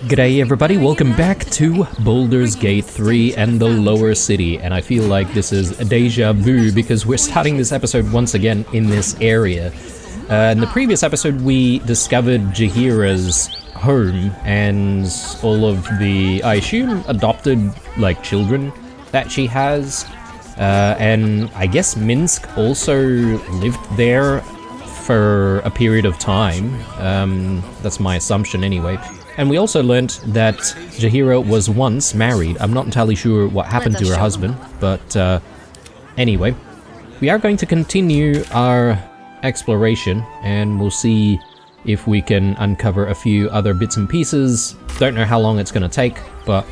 G'day everybody, welcome back to Baldur's Gate 3 and the Lower City, and I feel like this is a deja vu because we're starting this episode once again in this area. In the previous episode we discovered Jaheira's home and all of the, I assume, adopted, like, children that she has. And I guess Minsk also lived there for a period of time. That's my assumption anyway. And we also learnt that Jaheira was once married. I'm not entirely sure what happened to her husband, but anyway. We are going to continue our exploration, and we'll see if we can uncover a few other bits and pieces. Don't know how long it's going to take, but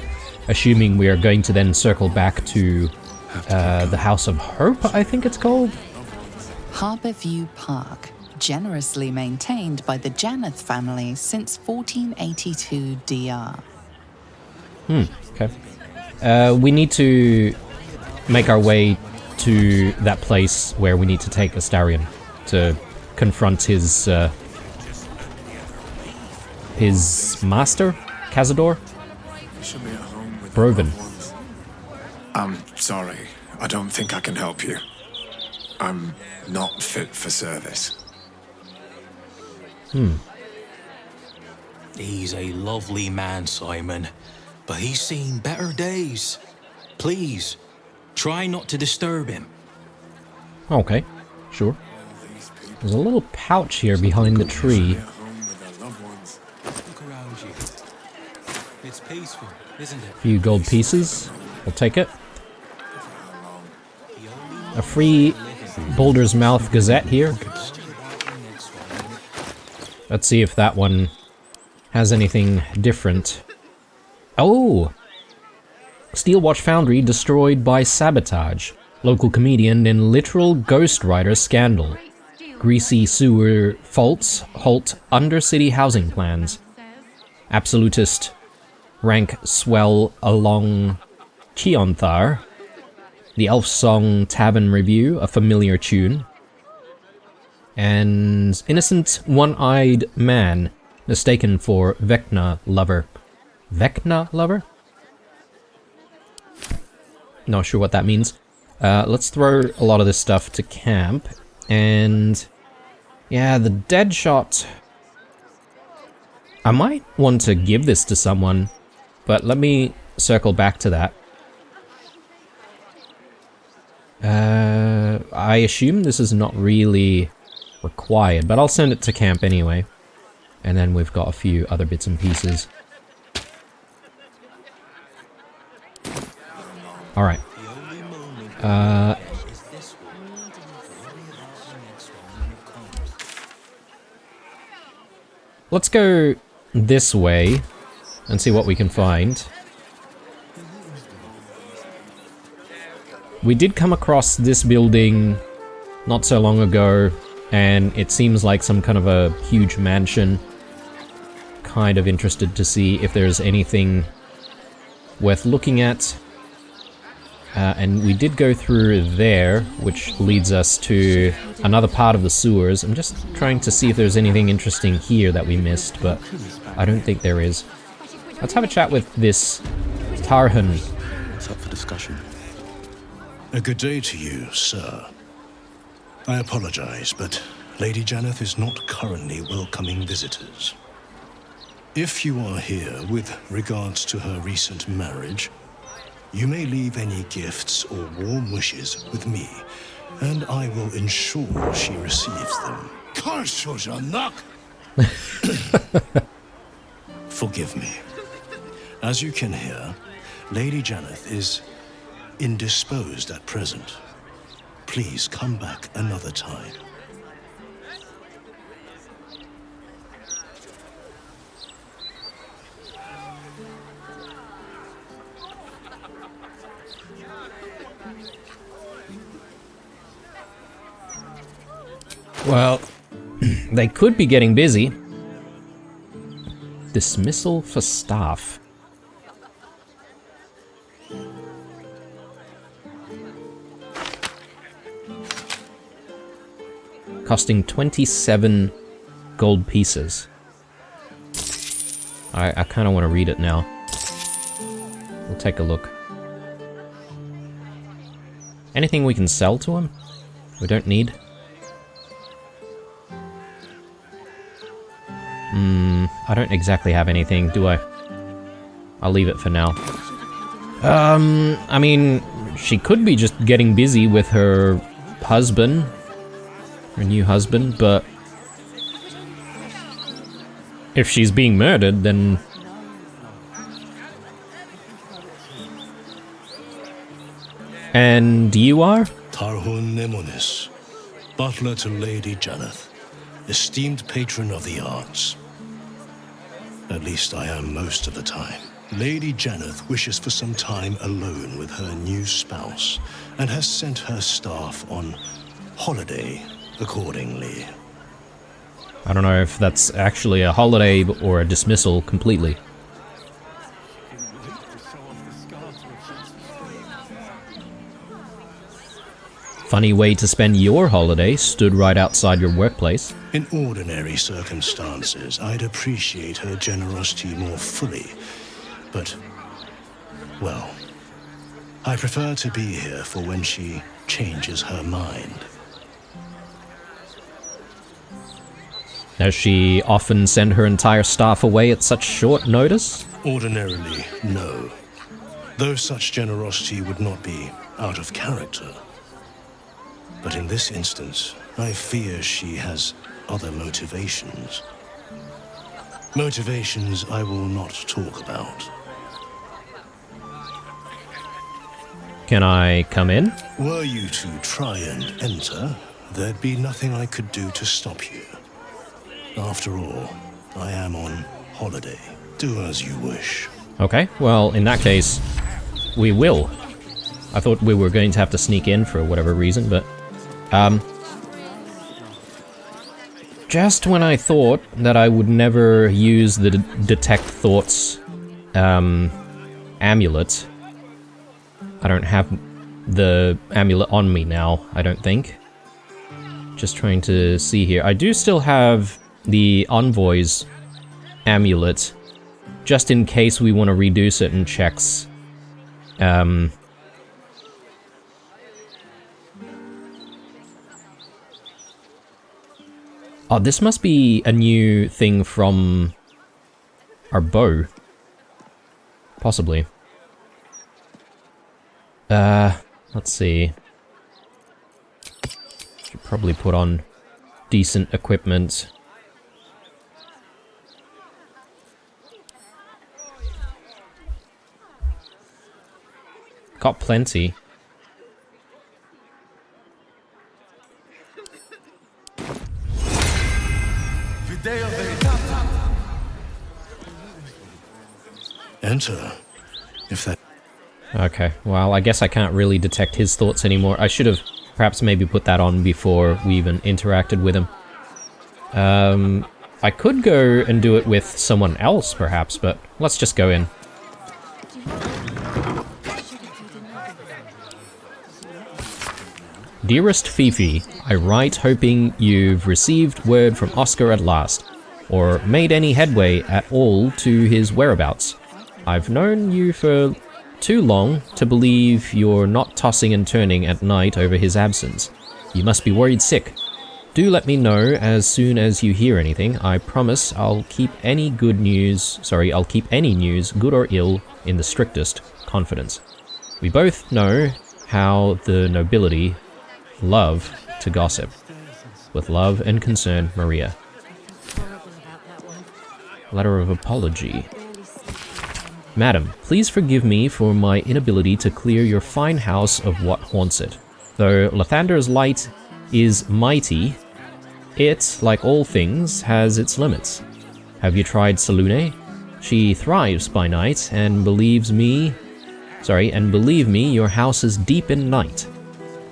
assuming we are going to then circle back to the House of Hope, I think it's called? Harborview Park. Generously maintained by the Janeth family since 1482 DR. Okay. We need to make our way to that place where we need to take Astarion to confront his master, Cazador? Broven. I'm sorry. I don't think I can help you. I'm not fit for service. He's a lovely man, Simon, but he's seen better days. Please, try not to disturb him. Okay, sure. There's a little pouch here behind the tree. Look around you. It's peaceful, isn't it? A few gold pieces. We'll take it. A free Baldur's Mouth Gazette here. Let's see if that one has anything different. Oh! Steelwatch Foundry destroyed by sabotage. Local comedian in literal ghostwriter scandal. Greasy sewer faults halt undercity housing plans. Absolutist rank swell along Chionthar. The Elf Song Tavern Review, a familiar tune. And innocent one-eyed man mistaken for Vecna lover. Vecna lover? Not sure what that means. Let's throw a lot of this stuff to camp. And yeah, the dead shot. I might want to give this to someone, but let me circle back to that. I assume this is not really required, but I'll send it to camp anyway. And then we've got a few other bits and pieces. Alright. Let's go this way and see what we can find. We did come across this building not so long ago, and it seems like some kind of a huge mansion. Kind of interested to see if there's anything worth looking at. And we did go through there, which leads us to another part of the sewers. I'm just trying to see if there's anything interesting here that we missed, but I don't think there is. Let's have a chat with this Tarhan. It's up for discussion. A good day to you, sir. I apologize, but Lady Janeth is not currently welcoming visitors. If you are here with regards to her recent marriage, you may leave any gifts or warm wishes with me, and I will ensure she receives them. Forgive me. As you can hear, Lady Janeth is indisposed at present. Please come back another time. Well, they could be getting busy. Dismissal for staff. Costing 27 gold pieces. I kind of want to read it now. We'll take a look. Anything we can sell to him? We don't need. I don't exactly have anything, do I? I'll leave it for now. I mean, she could be just getting busy with her husband. Her new husband, but... if she's being murdered, then... And you are? Tarhun Nemonis, butler to Lady Janeth, esteemed patron of the arts. At least I am most of the time. Lady Janeth wishes for some time alone with her new spouse, and has sent her staff on holiday accordingly. I don't know if that's actually a holiday or a dismissal completely. Funny way to spend your holiday, stood right outside your workplace. In ordinary circumstances, I'd appreciate her generosity more fully, but, well, I prefer to be here for when she changes her mind. Does she often send her entire staff away at such short notice? Ordinarily, no. Though such generosity would not be out of character. But in this instance, I fear she has other motivations. Motivations I will not talk about. Can I come in? Were you to try and enter, there'd be nothing I could do to stop you. After all, I am on holiday. Do as you wish. Okay, well, in that case, we will. I thought we were going to have to sneak in for whatever reason, but... just when I thought that I would never use the Detect Thoughts, amulet, I don't have the amulet on me now, I don't think. Just trying to see here. I do still have the Envoy's amulet, just in case we want to redo certain checks. Oh, this must be a new thing from our bow. Possibly. Let's see. Should probably put on decent equipment. Got plenty. Enter, if that... Okay, well, I guess I can't really detect his thoughts anymore. I should have perhaps maybe put that on before we even interacted with him. I could go and do it with someone else, perhaps, but let's just go in. Dearest Fifi, I write hoping you've received word from Oscar at last, or made any headway at all to his whereabouts. I've known you for too long to believe you're not tossing and turning at night over his absence. You must be worried sick. Do let me know as soon as you hear anything. I promise I'll keep any news, good or ill, in the strictest confidence. We both know how the nobility love to gossip. With love and concern, Maria. Letter of apology. Madam, please forgive me for my inability to clear your fine house of what haunts it. Though Lathander's light is mighty, it, like all things, has its limits. Have you tried Selune? She thrives by night, and believe me, your house is deep in night.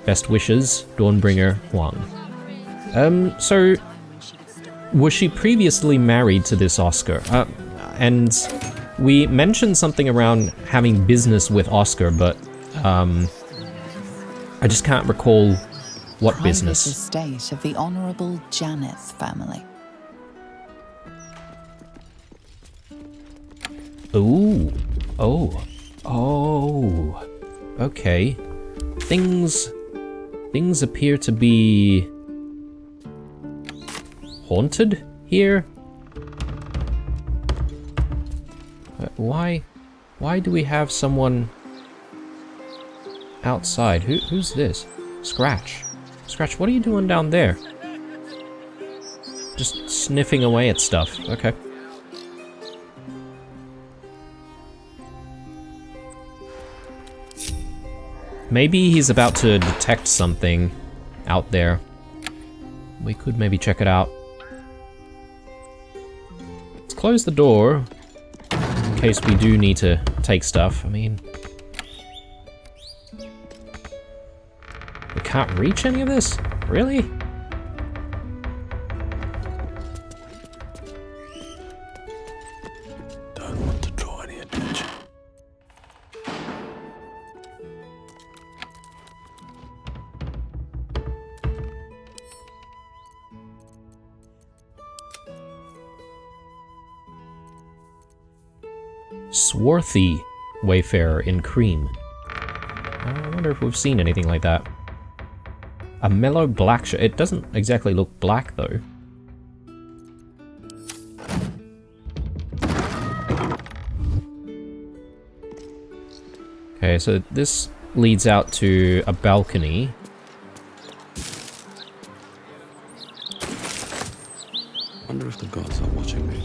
Best wishes, Dawnbringer Huang. So, was she previously married to this Oscar? And we mentioned something around having business with Oscar, but I just can't recall what Private business. estate of the Honourable Janeth family. Ooh. Oh. Oh. Okay. Things appear to be haunted here. Why do we have someone outside? Who's this? Scratch. Scratch, what are you doing down there? Just sniffing away at stuff. Okay. Maybe he's about to detect something out there. We could maybe check it out. Let's close the door in case we do need to take stuff. I mean, we can't reach any of this? Really? Don't want to draw any attention. Swarthy Wayfarer in cream. I wonder if we've seen anything like that. A mellow black shirt. It doesn't exactly look black though. Okay, so this leads out to a balcony. Wonder if the gods are watching me.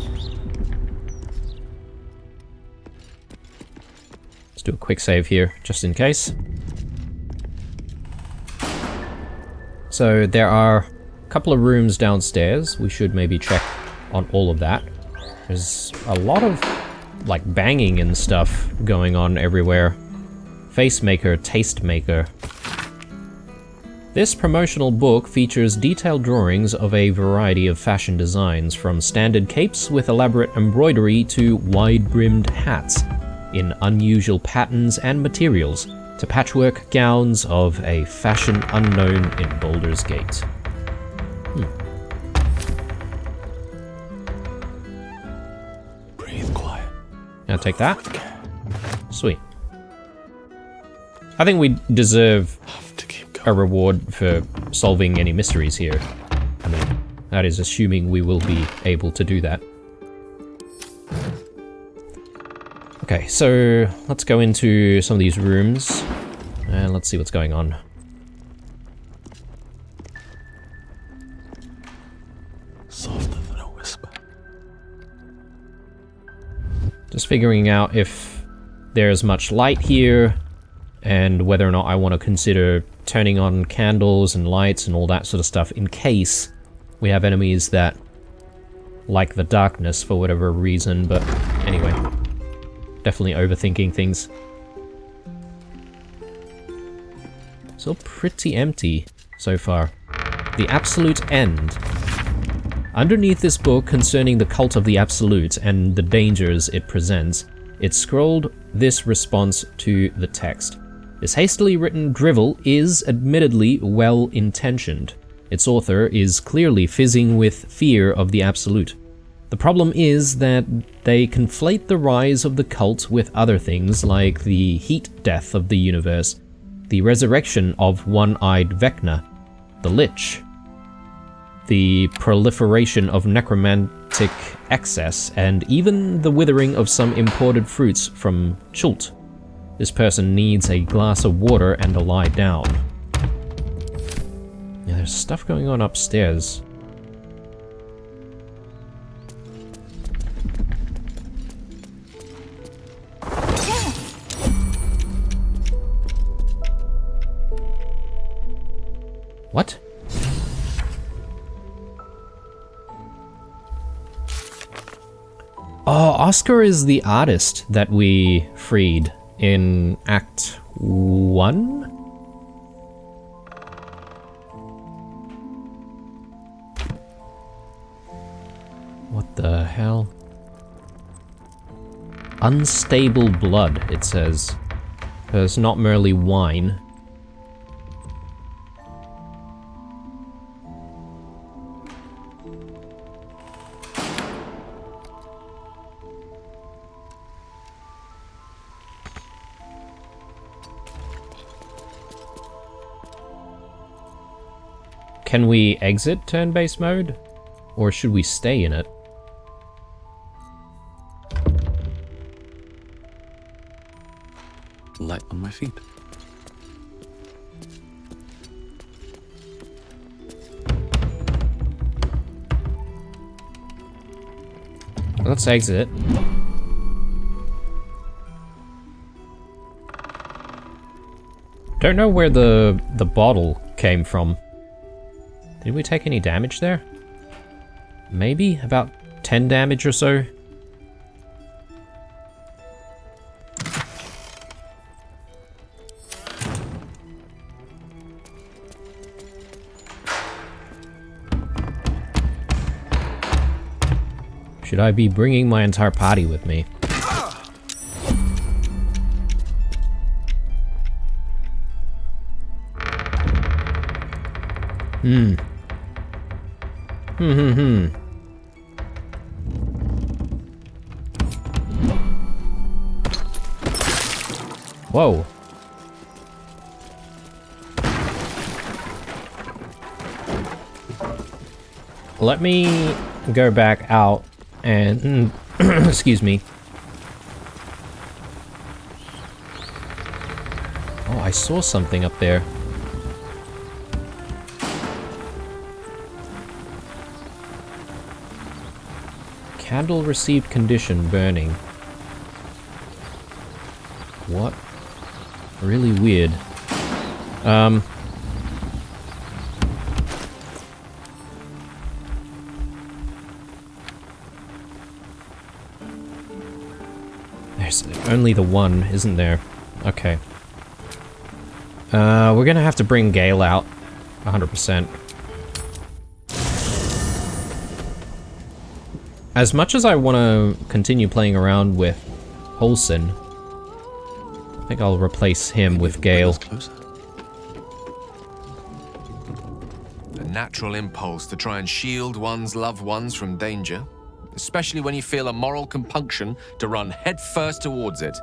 Let's do a quick save here, just in case. So there are a couple of rooms downstairs. We should maybe check on all of that. There's a lot of like banging and stuff going on everywhere. Face maker, taste maker. This promotional book features detailed drawings of a variety of fashion designs, from standard capes with elaborate embroidery to wide-brimmed hats in unusual patterns and materials, to patchwork gowns of a fashion unknown in Baldur's Gate. Breathe quiet. I'll take that. Sweet. I think we deserve a reward for solving any mysteries here. I mean, that is assuming we will be able to do that. Okay, so let's go into some of these rooms and let's see what's going on. Softer than a whisper. Just figuring out if there's much light here and whether or not I want to consider turning on candles and lights and all that sort of stuff in case we have enemies that like the darkness for whatever reason, but anyway. Definitely overthinking things. Still pretty empty so far. The Absolute End. Underneath this book concerning the cult of the Absolute and the dangers it presents, it scrolled this response to the text. This hastily written drivel is admittedly well-intentioned. Its author is clearly fizzing with fear of the Absolute. The problem is that they conflate the rise of the cult with other things like the heat death of the universe, the resurrection of one-eyed Vecna, the Lich, the proliferation of necromantic excess, and even the withering of some imported fruits from Chult. This person needs a glass of water and to lie down. Yeah, there's stuff going on upstairs. What? Oh, Oscar is the artist that we freed in Act 1? What the hell? Unstable blood, it says. It's not merely wine. Can we exit turn-based mode? Or should we stay in it? Light on my feet. Let's exit. Don't know where the bottle came from. Did we take any damage there? Maybe about 10 damage or so. Should I be bringing my entire party with me? Whoa. Let me go back out and excuse me. Oh, I saw something up there. Candle received condition burning. What? Really weird. There's only the one, isn't there? Okay. We're gonna have to bring Gale out. 100%. As much as I want to continue playing around with Holson, I think I'll replace him with Gale. A natural impulse to try and shield one's loved ones from danger, especially when you feel a moral compunction to run headfirst towards it.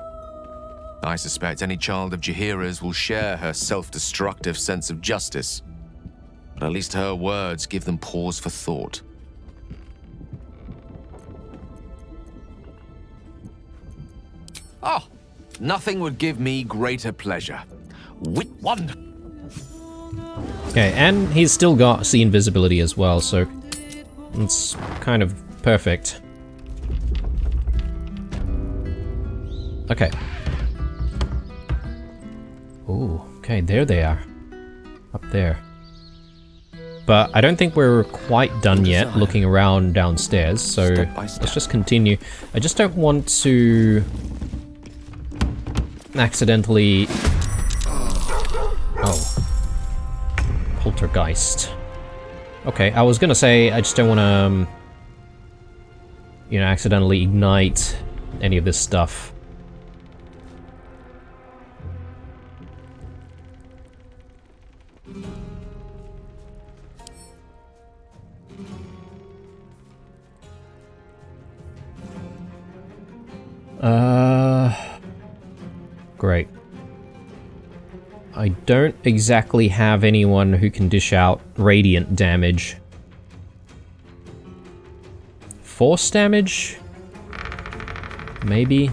I suspect any child of Jaheira's will share her self-destructive sense of justice, but at least her words give them pause for thought. Oh, nothing would give me greater pleasure. Wit one. Okay, and he's still got see invisibility as well, so it's kind of perfect. Okay. Oh, okay, there they are. Up there. But I don't think we're quite done yet looking around downstairs, so let's just continue. I just don't want to accidentally... Oh. Poltergeist. Okay, I was gonna say, I just don't want to, you know, accidentally ignite any of this stuff. Great. I don't exactly have anyone who can dish out radiant damage. Force damage? Maybe?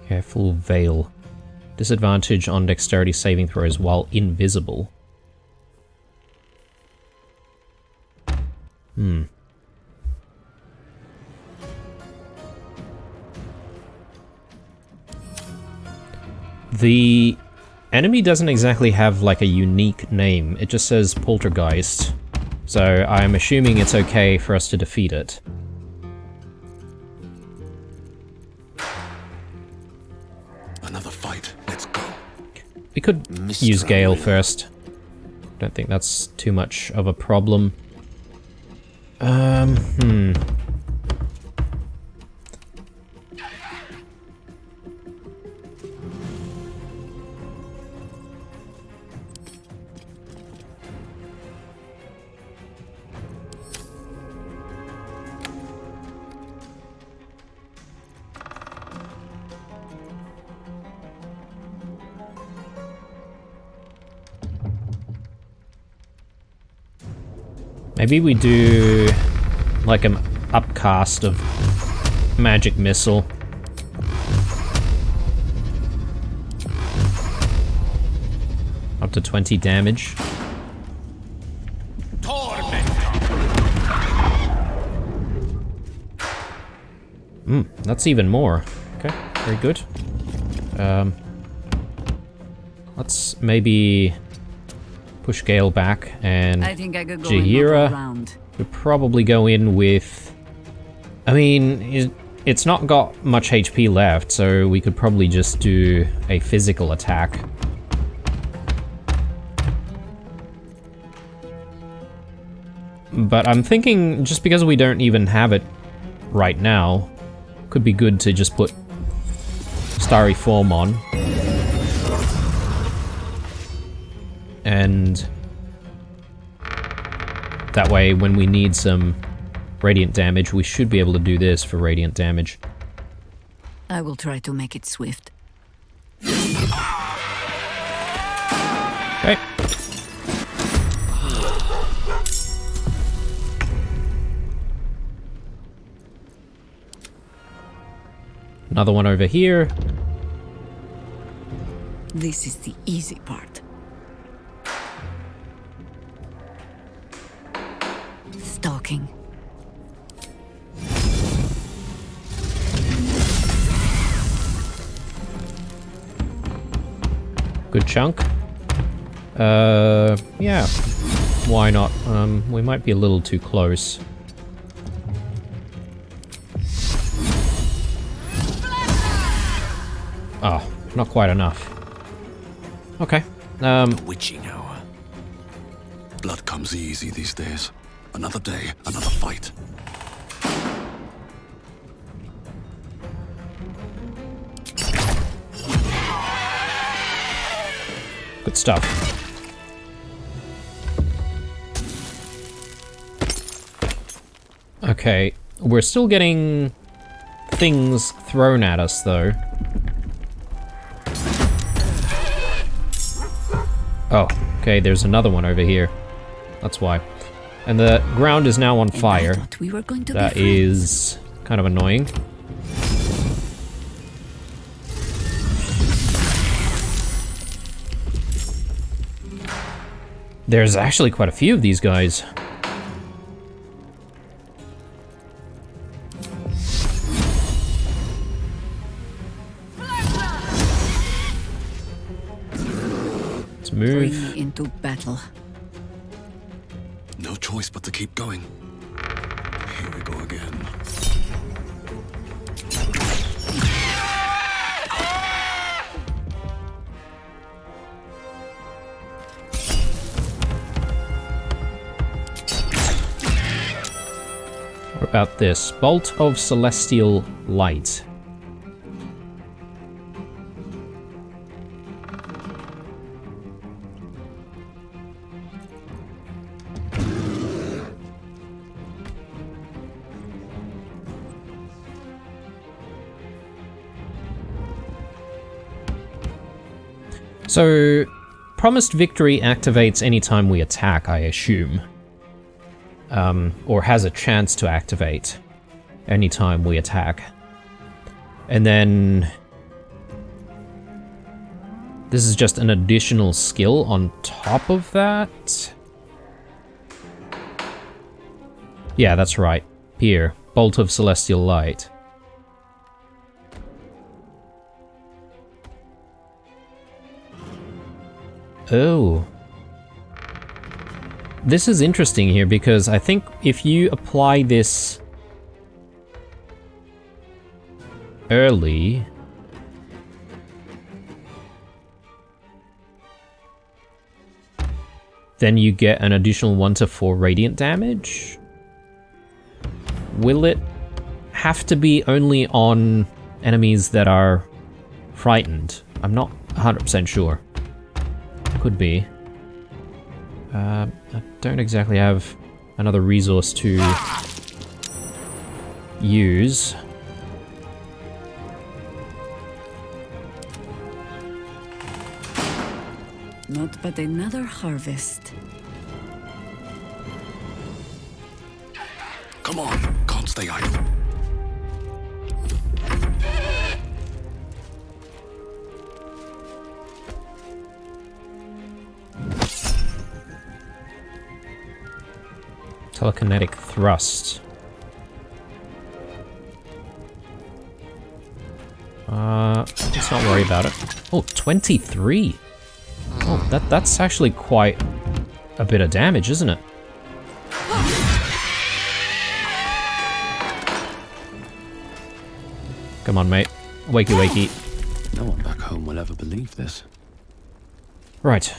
Careful veil. Disadvantage on dexterity saving throws while invisible. The enemy doesn't exactly have like a unique name. It just says Poltergeist. So I'm assuming it's okay for us to defeat it. Another fight. Let's go. We could use Gale first. Don't think that's too much of a problem. Maybe we do like an upcast of magic missile. Up to 20 damage. That's even more. Okay, very good. Let's maybe push Gale back, and I think I could go Jaheira would probably go in with... I mean, it's not got much HP left, so we could probably just do a physical attack. But I'm thinking, just because we don't even have it right now, could be good to just put Starry Form on. And that way, when we need some radiant damage, we should be able to do this for radiant damage. I will try to make it swift. Okay. Another one over here. This is the easy part. Stalking. Good chunk. Yeah. Why not? We might be a little too close. Oh, not quite enough. Okay. Witching hour. Blood comes easy these days. Another day, another fight. Good stuff. Okay, we're still getting things thrown at us, though. Oh, okay, there's another one over here. That's why. And the ground is now on fire. We were going to That is kind of annoying. There's actually quite a few of these guys. Let's move. Bring me into battle. No choice but to keep going. Here we go again. What about this? Bolt of Celestial Light. So, Promised Victory activates anytime we attack, I assume. Or has a chance to activate anytime we attack. And then... this is just an additional skill on top of that? Yeah, that's right. Here, Bolt of Celestial Light. Oh. This is interesting here because I think if you apply this early, then you get an additional 1 to 4 radiant damage. Will it have to be only on enemies that are frightened? I'm not 100% sure. Could be. I don't exactly have another resource to use. Not but another harvest. Come on, can't stay idle. Telekinetic thrust. Let's not worry about it. Oh, 23! Oh, that's actually quite a bit of damage, isn't it? Come on, mate. Wakey, wakey. No one back home will ever believe this. Right.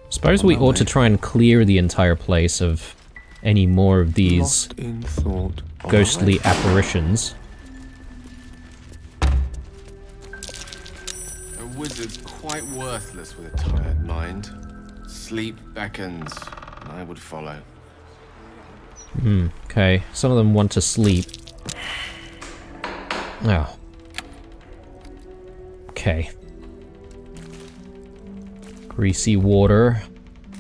Suppose we ought to try and clear the entire place of any more of these Lost in thought. ghostly apparitions. A wizard's quite worthless with a tired mind. Sleep beckons, and I would follow. Okay, some of them want to sleep. Oh. Okay. Greasy water.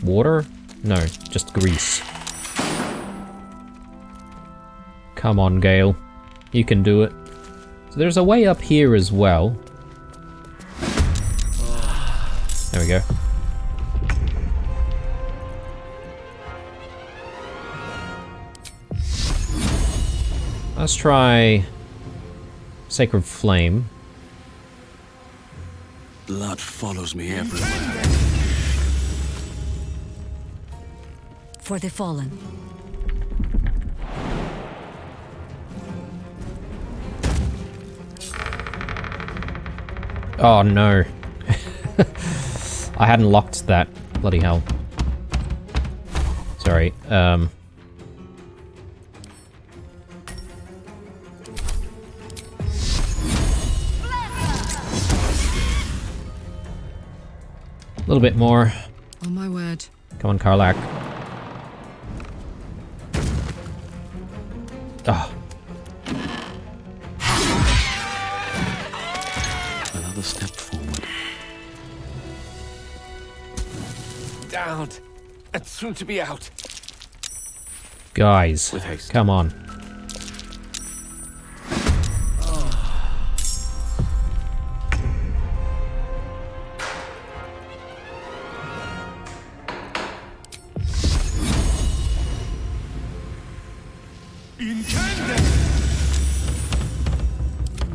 Water? No, just grease. Come on, Gale. You can do it. So there's a way up here as well. There we go. Let's try Sacred Flame. Blood follows me everywhere. For the fallen. Oh no. I hadn't locked that. Bloody hell. Sorry, a little bit more. Oh my word. Come on, Karlak. Oh. Another step forward. Down, and soon to be out. Guys, With haste. come on.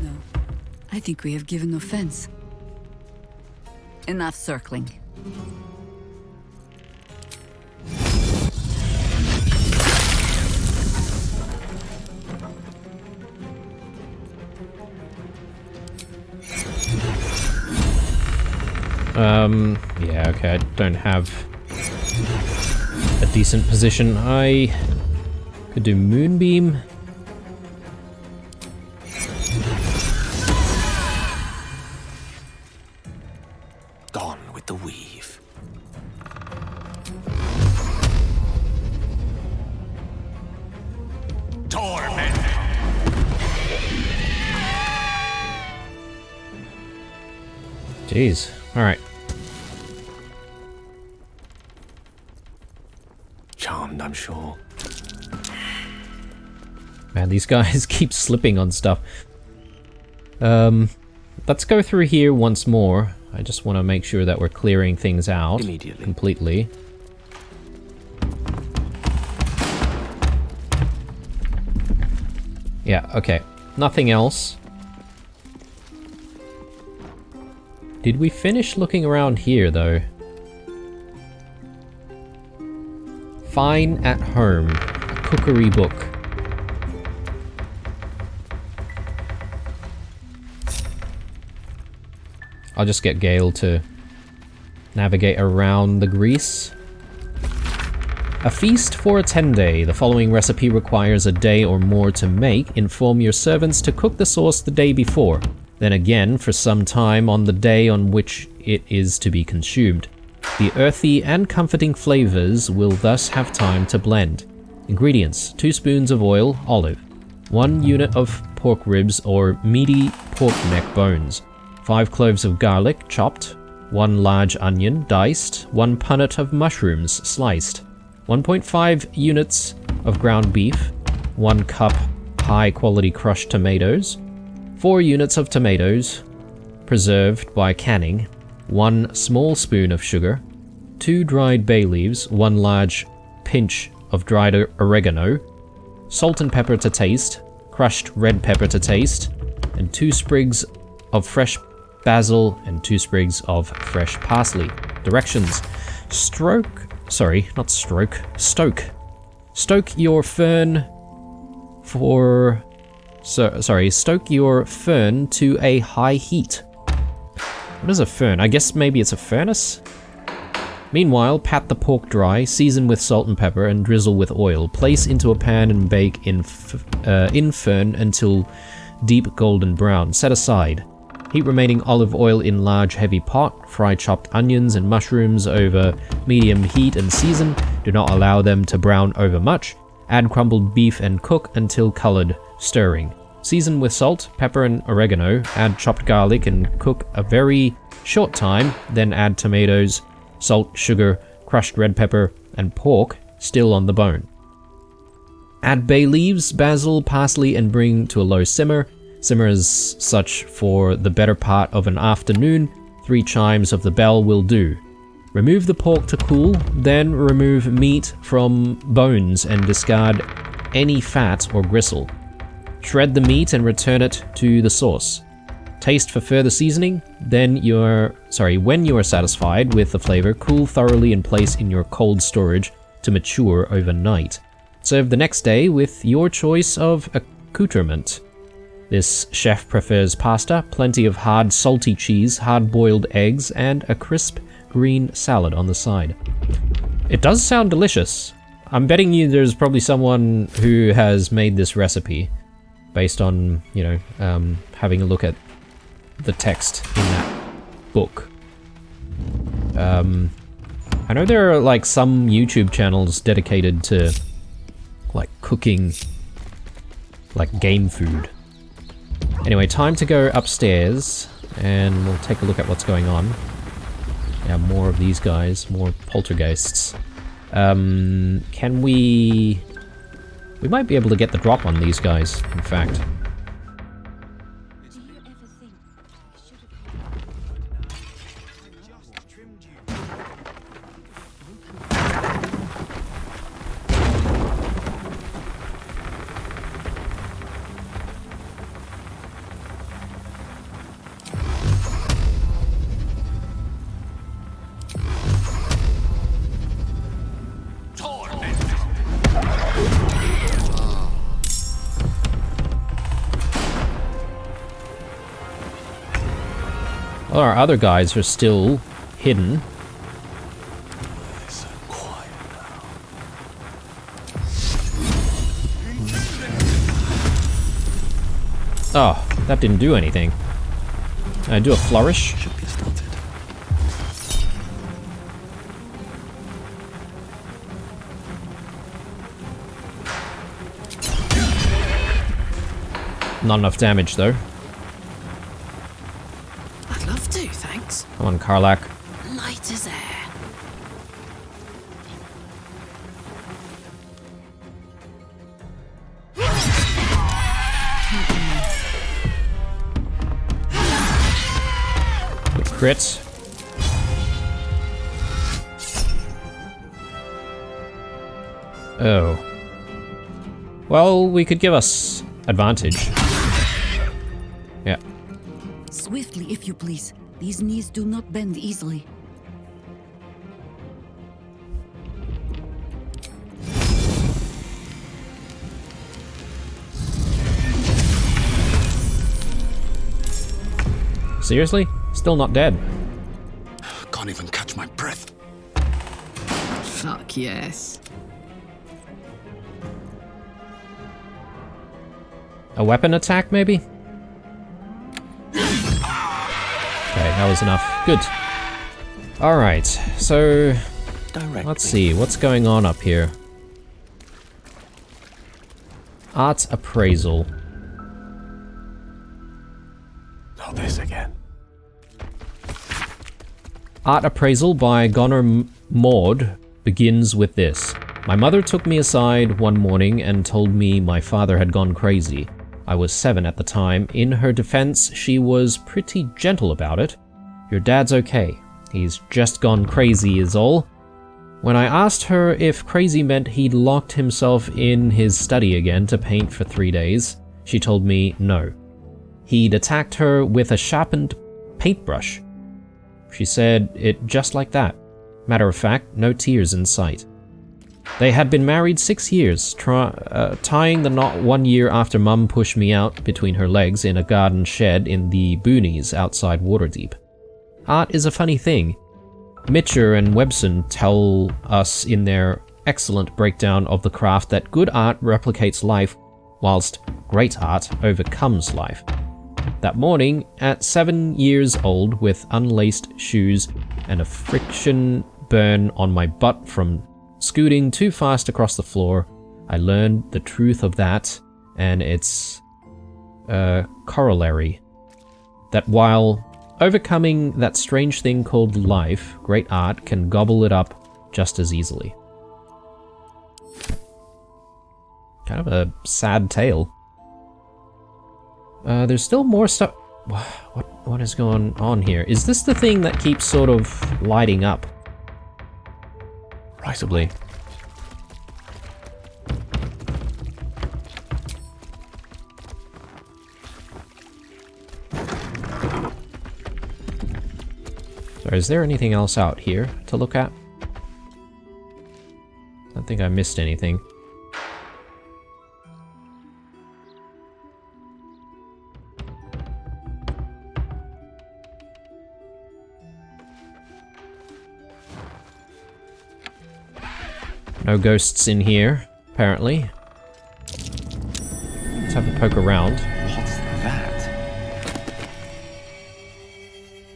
No. I think we have given offense. Enough circling. Yeah, okay, I don't have a decent position. I could do Moonbeam. Gone with the weave. Torment. Jeez, alright. Charmed, I'm sure. Man, these guys keep slipping on stuff. Let's go through here once more. I just want to make sure that we're clearing things out Immediately. completely. Yeah, okay. Nothing else. Did we finish looking around here, though? Fine at Home. A cookery book. I'll just get Gale to navigate around the grease. A feast for a 10-day. The following recipe requires a day or more to make. Inform your servants to cook the sauce the day before. Then again for some time on the day on which it is to be consumed. The earthy and comforting flavors will thus have time to blend. Ingredients: 2 spoons of oil, olive, 1 unit of pork ribs or meaty pork neck bones, 5 cloves of garlic chopped, 1 large onion, diced, 1 punnet of mushrooms, sliced, 1.5 units of ground beef, 1 cup high-quality crushed tomatoes, 4 units of tomatoes, preserved by canning, 1 small spoon of sugar, 2 dried bay leaves, 1 large pinch of dried oregano, salt and pepper to taste, crushed red pepper to taste, and 2 sprigs of fresh basil and 2 sprigs of fresh parsley. Directions. Stoke your fern stoke your fern to a high heat. What is a fern? I guess maybe it's a furnace? Meanwhile, pat the pork dry, season with salt and pepper, and drizzle with oil. Place into a pan and bake in fern until deep golden brown. Set aside. Heat remaining olive oil in large heavy pot. Fry chopped onions and mushrooms over medium heat and season. Do not allow them to brown over much. Add crumbled beef and cook until colored, stirring. Season with salt, pepper and oregano. Add chopped garlic and cook a very short time. Then add tomatoes, salt, sugar, crushed red pepper, and pork still on the bone. Add bay leaves, basil, parsley, and bring to a low simmer. Simmer as such for the better part of an afternoon. 3 chimes of the bell will do. Remove the pork to cool, then remove meat from bones and discard any fat or gristle. Shred the meat and return it to the sauce. Taste for further seasoning, when you are satisfied with the flavor, cool thoroughly and place in your cold storage to mature overnight. Serve the next day with your choice of accoutrement. This chef prefers pasta, plenty of hard salty cheese, hard-boiled eggs, and a crisp green salad on the side. It does sound delicious. I'm betting you there's probably someone who has made this recipe based on, having a look at the text in that book. I know there are like some YouTube channels dedicated to like cooking like game food. Anyway, time to go upstairs and we'll take a look at what's going on. Yeah, more of these guys, more poltergeists. Can we might be able to get the drop on these guys, in fact. Well, our other guys are still hidden. Oh, that didn't do anything. Can I do a flourish? Should be stunted. Not enough damage, though. I'd love to, thanks. Come on, Karlak. Light as air. Good crit. Oh. Well, we could give us advantage. Yeah. Swiftly, if you please. These knees do not bend easily. Seriously? Still not dead. Can't even catch my breath. Fuck yes. A weapon attack, maybe? Okay, that was enough. Good. Alright, so... let's see, what's going on up here? Art appraisal. Not this again. Art appraisal by Gonor Maud begins with this. My mother took me aside one morning and told me my father had gone crazy. I was 7 at the time. In her defense, she was pretty gentle about it. Your dad's okay. He's just gone crazy is all. When I asked her if crazy meant he'd locked himself in his study again to paint for 3 days, she told me no. He'd attacked her with a sharpened paintbrush. She said it just like that. Matter of fact, no tears in sight. They had been married 6 years, tying the knot 1 year after Mum pushed me out between her legs in a garden shed in the boonies outside Waterdeep. Art is a funny thing. Mitcher and Webson tell us in their excellent breakdown of the craft that good art replicates life, whilst great art overcomes life. That morning, at 7 years old, with unlaced shoes and a friction burn on my butt from scooting too fast across the floor, I learned the truth of that and its corollary. That while overcoming that strange thing called life, great art can gobble it up just as easily. Kind of a sad tale. There's still more stuff. What is going on here? Is this the thing that keeps sort of lighting up? Possibly. So is there anything else out here to look at? I don't think I missed anything. No ghosts in here, apparently. Let's have a poke around. What's that?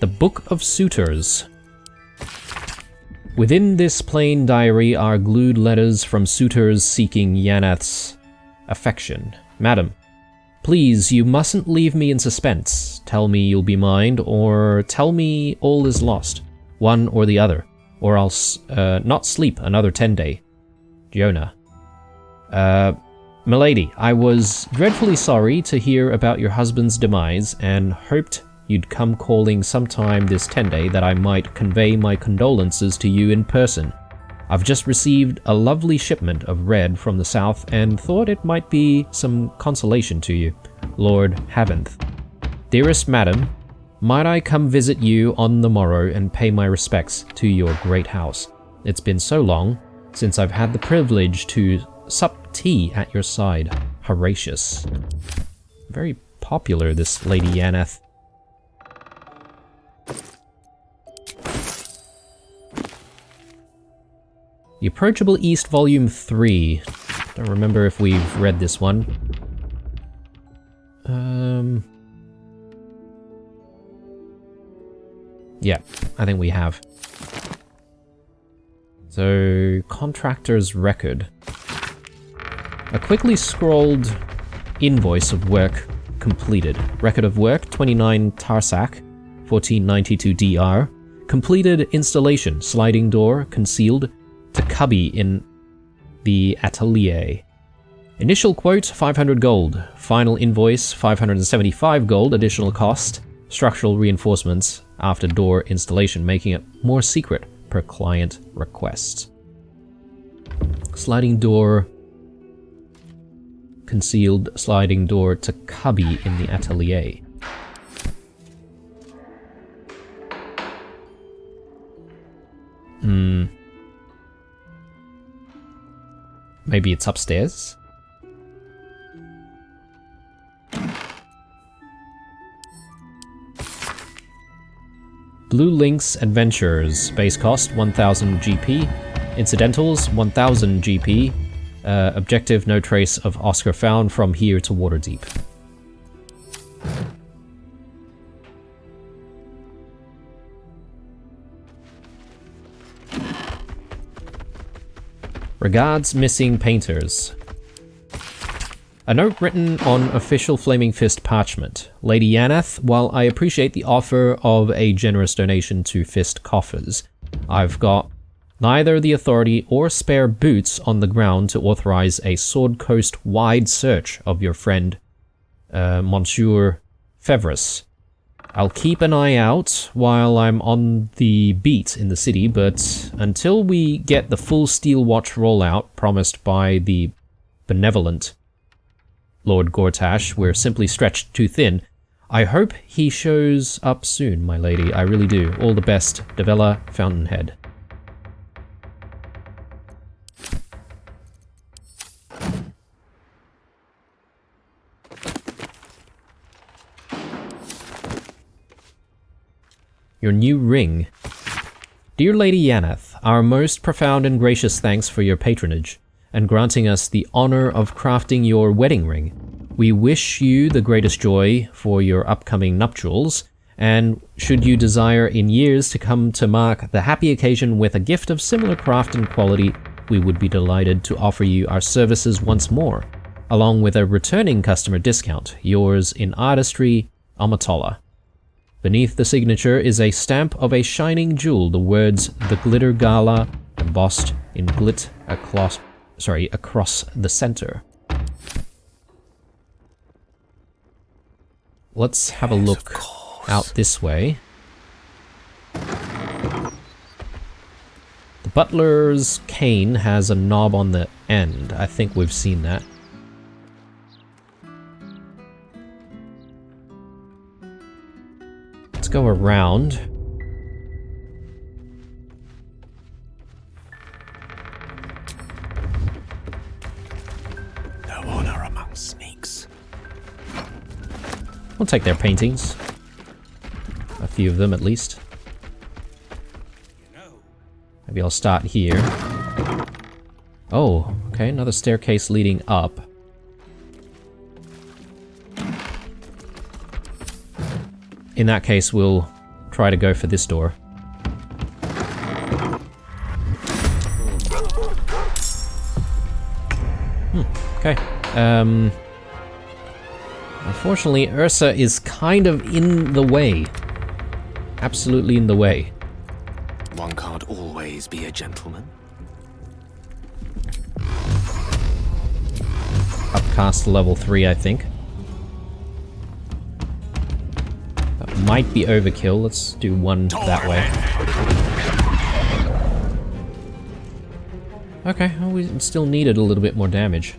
The Book of Suitors. Within this plain diary are glued letters from suitors seeking Yanath's affection. Madam, please, you mustn't leave me in suspense. Tell me you'll be mine, or tell me all is lost. One or the other, or I'll not sleep another 10 day. Jonah. Milady, I was dreadfully sorry to hear about your husband's demise and hoped you'd come calling sometime this 10 day that I might convey my condolences to you in person. I've just received a lovely shipment of red from the south and thought it might be some consolation to you. Lord Haventh. Dearest madam, might I come visit you on the morrow and pay my respects to your great house? It's been so long since I've had the privilege to sup tea at your side. Horatius. Very popular, this Lady Yanath. The Approachable East Volume 3. Don't remember if we've read this one. Yeah, I think we have. So, Contractor's Record. A quickly scrolled invoice of work completed. Record of work, 29 Tarsak, 1492 DR. Completed installation, sliding door, concealed to cubby in the atelier. Initial quote, 500 gold. Final invoice, 575 gold, additional cost. Structural reinforcements after door installation, making it more secret per client request. Sliding door, concealed sliding door to cubby in the atelier. Maybe it's upstairs? Blue Lynx Adventures. Base cost 1000 GP. Incidentals 1000 GP. Objective, no trace of Oscar found from here to Waterdeep. Regards missing painters. A note written on official Flaming Fist parchment. Lady Yanath, while I appreciate the offer of a generous donation to Fist coffers, I've got neither the authority or spare boots on the ground to authorize a Sword Coast-wide search of your friend, Monsieur Fevris. I'll keep an eye out while I'm on the beat in the city, but until we get the full Steel Watch rollout promised by the benevolent Lord Gortash, we're simply stretched too thin. I hope he shows up soon, my lady. I really do. All the best, Davella Fountainhead. Your new ring. Dear Lady Yanath, our most profound and gracious thanks for your patronage, and granting us the honor of crafting your wedding ring. We wish you the greatest joy for your upcoming nuptials, and should you desire in years to come to mark the happy occasion with a gift of similar craft and quality, we would be delighted to offer you our services once more, along with a returning customer discount. Yours in artistry, Amatolla. Beneath the signature is a stamp of a shining jewel, the words "The Glitter Gala" embossed in glit across the center. Let's have a look out this way. The butler's cane has a knob on the end. I think we've seen that. Let's go around. No honor among snakes. We'll take their paintings. A few of them at least. Maybe I'll start here. Oh, okay, another staircase leading up. In that case, we'll try to go for this door. Okay. Unfortunately, Ursa is kind of in the way. Absolutely in the way. One can't always be a gentleman. Upcast level 3, I think. That might be overkill. Let's do one that way. Okay, well, we still needed a little bit more damage.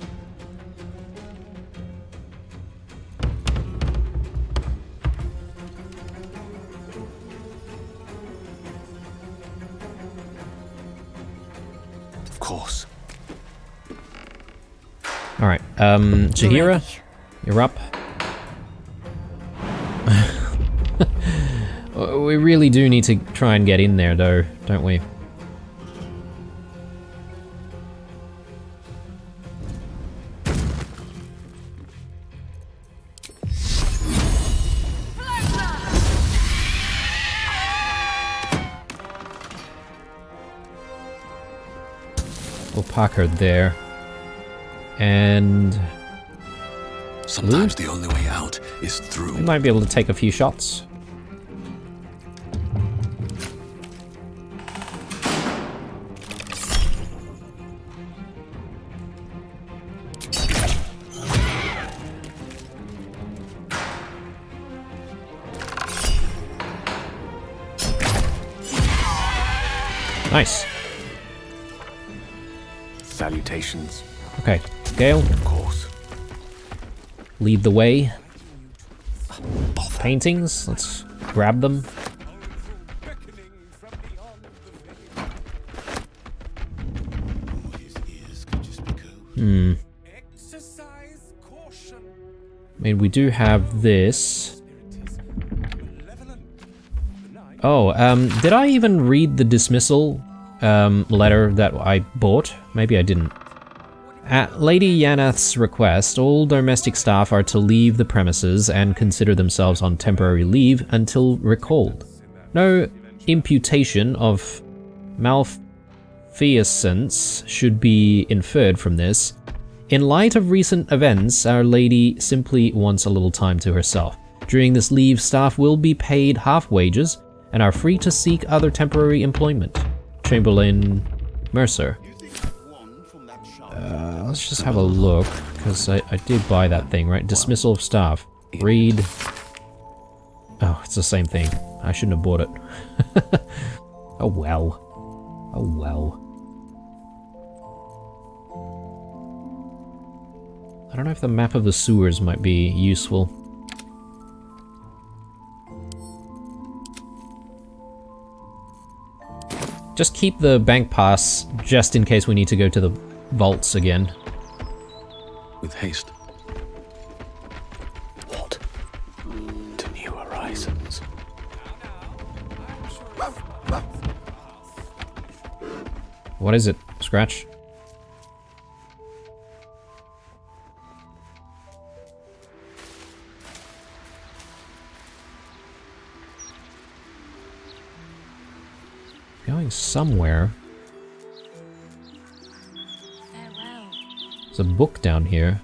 Of course. Alright, Jahira, you're up. We really do need to try and get in there, though, don't we? We'll park her there. And sometimes the only way out is through. we might be able to take a few shots. Nice. Salutations. Okay, Gale, Of course. lead the way. Paintings, let's grab them. I mean, we do have this. Oh, did I even read the dismissal letter that I bought? Maybe I didn't. At Lady Yanath's request, all domestic staff are to leave the premises and consider themselves on temporary leave until recalled. No imputation of malfeasance should be inferred from this. In light of recent events, Our Lady simply wants a little time to herself. During this leave, staff will be paid half wages and are free to seek other temporary employment. Chamberlain Mercer. Let's just have a look, because I did buy that thing, right? Dismissal of staff. Read. Oh, it's the same thing. I shouldn't have bought it. Oh well. Oh well. I don't know if the map of the sewers might be useful. Just keep the bank pass, just in case we need to go to the vaults again. With haste. What? To new horizons. What is it? Scratch? Going somewhere. There's a book down here.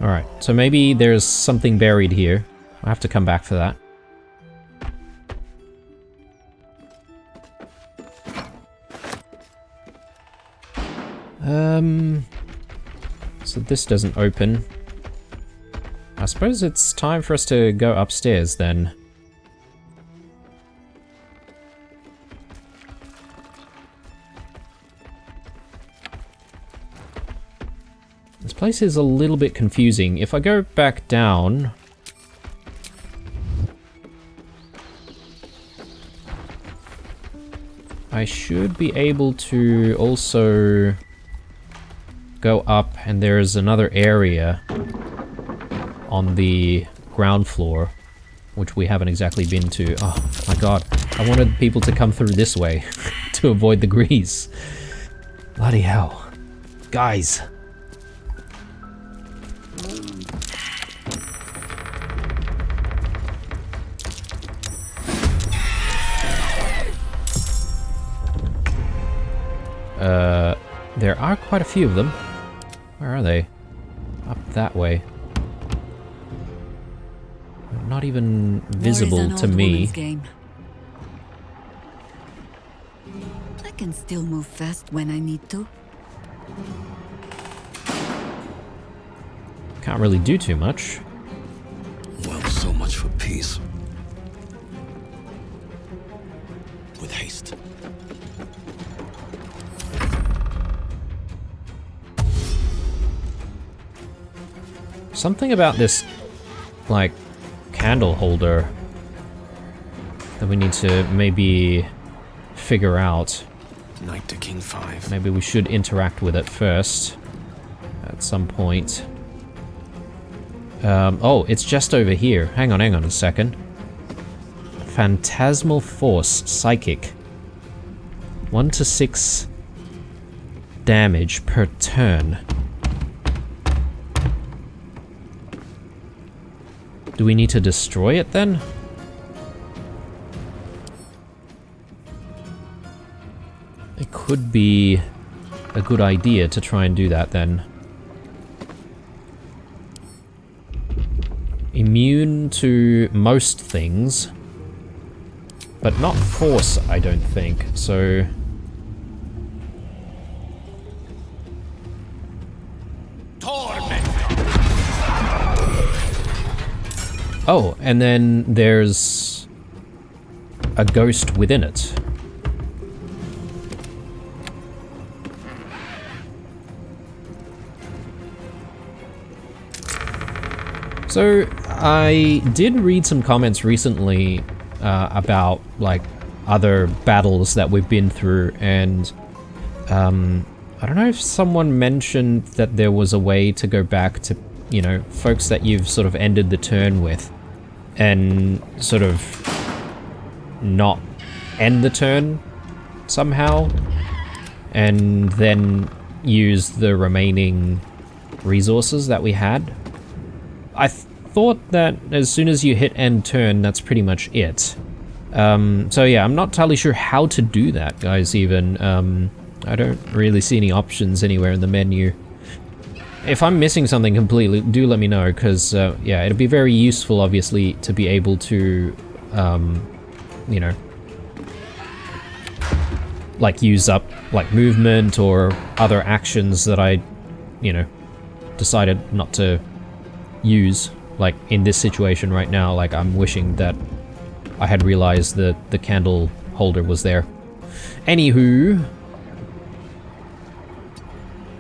Alright, so maybe there's something buried here. I'll have to come back for that. So this doesn't open. I suppose it's time for us to go upstairs then. This place is a little bit confusing. If I go back down... I should be able to also go up, and there's another area on the ground floor, which we haven't exactly been to. Oh my god, I wanted people to come through this way to avoid the grease. Bloody hell. Guys. There are quite a few of them. Where are they? Up that way. They're not even visible to me. Game. I can still move fast when I need to. Can't really do too much. Well, so much for peace. With haste. Something about this, like, candle holder that we need to maybe figure out. Knight to King 5. Maybe we should interact with it first at some point. Oh, it's just over here. Hang on a second. Phantasmal Force, Psychic. 1 to 6 damage per turn. Do we need to destroy it then? It could be a good idea to try and do that then. Immune to most things, but not force, I don't think, so... Oh, and then there's a ghost within it. So, I did read some comments recently about, like, other battles that we've been through, and I don't know if someone mentioned that there was a way to go back to, you know, folks that you've sort of ended the turn with, and sort of not end the turn somehow, and then use the remaining resources that we had. thought that as soon as you hit end turn, that's pretty much it. So yeah, I'm not entirely sure how to do that, guys, even. I don't really see any options anywhere in the menu. If I'm missing something completely, do let me know, because, yeah, it'd be very useful, obviously, to be able to, you know, like, use up, like, movement or other actions that I, you know, decided not to use. Like, in this situation right now, like, I'm wishing that I had realized that the candle holder was there. Anywho...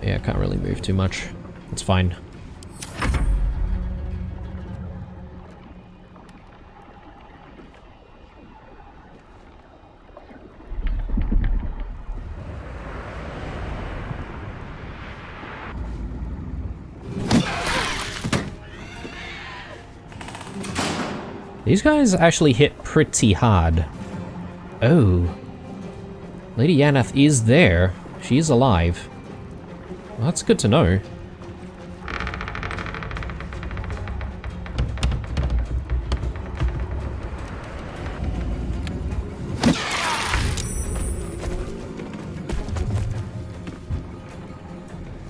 yeah, I can't really move too much. It's fine. These guys actually hit pretty hard. Oh. Lady Yanath is there. She is alive. Well, that's good to know.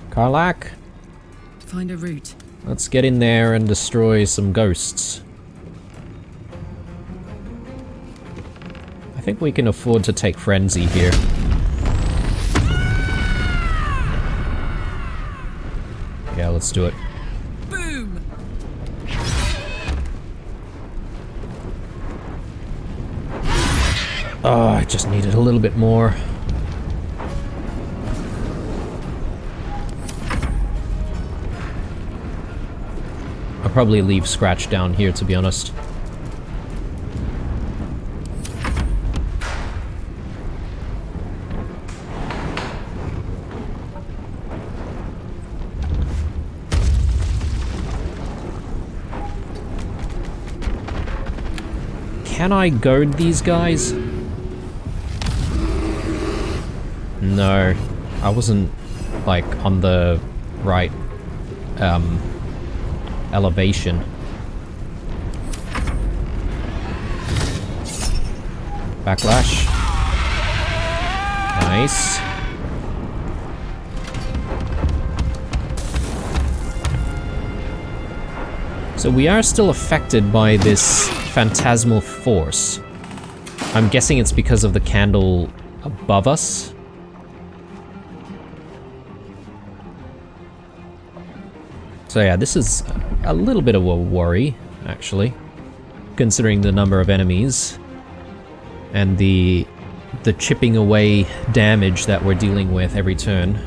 Karlak? Find a route. Let's get in there and destroy some ghosts. I think we can afford to take Frenzy here. Yeah, let's do it. Boom! Oh, I just needed a little bit more. I'll probably leave Scratch down here, to be honest. Can I goad these guys? No, I wasn't, like, on the right, elevation. Backlash. Nice. So we are still affected by this phantasmal force. I'm guessing it's because of the candle above us. So yeah, this is a little bit of a worry, actually, considering the number of enemies and the chipping away damage that we're dealing with every turn.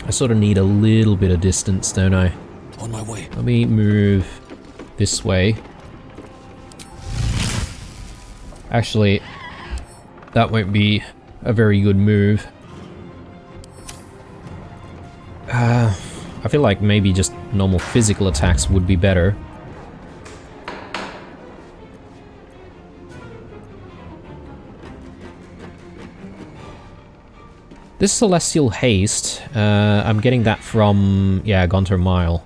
I sort of need a little bit of distance, don't I? On my way. Let me move this way. Actually, that won't be a very good move. I feel like maybe just normal physical attacks would be better. This Celestial Haste, I'm getting that from, yeah, Gonter Mile.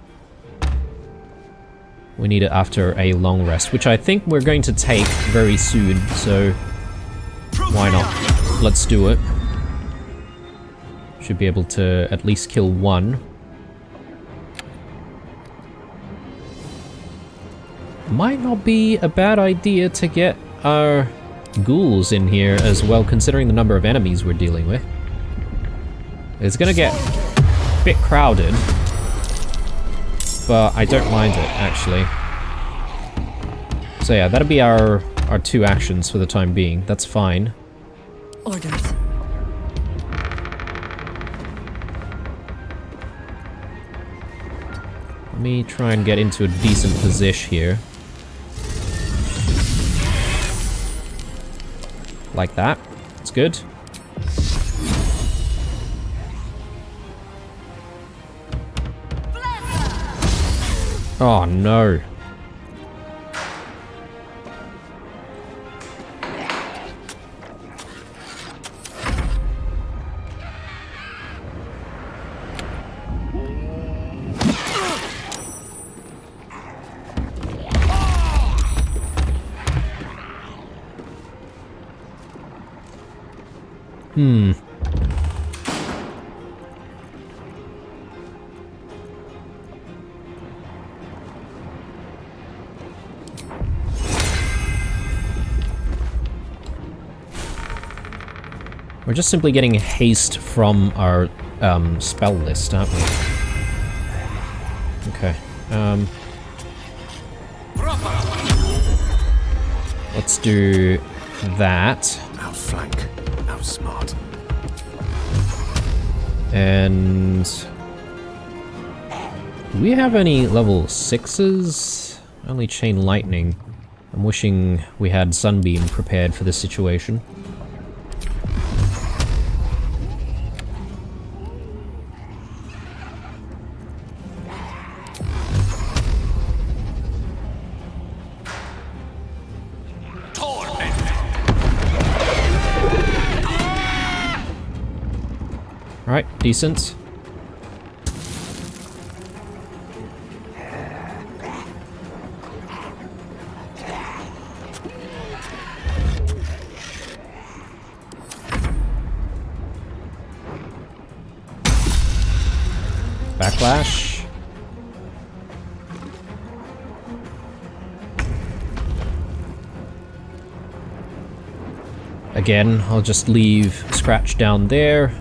We need it after a long rest, which I think we're going to take very soon, so why not? Let's do it. Should be able to at least kill one. Might not be a bad idea to get our ghouls in here as well, considering the number of enemies we're dealing with. It's gonna get a bit crowded, but I don't mind it, actually. So yeah, that'll be our two actions for the time being. That's fine. Orders. Let me try and get into a decent position here. Like that. That's good. Oh no. We're just simply getting haste from our spell list, aren't we? Okay. Let's do that. Outflank. Outsmart. And do we have any level 6s? Only Chain Lightning. I'm wishing we had Sunbeam prepared for this situation. Alright, decent. Backlash. Again, I'll just leave Scratch down there.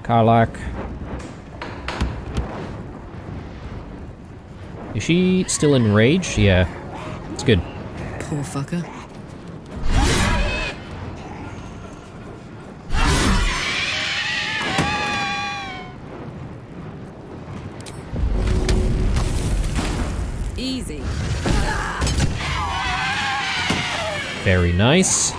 Karlak. Is she still enraged? Yeah. It's good. Poor fucker. Easy. Very nice.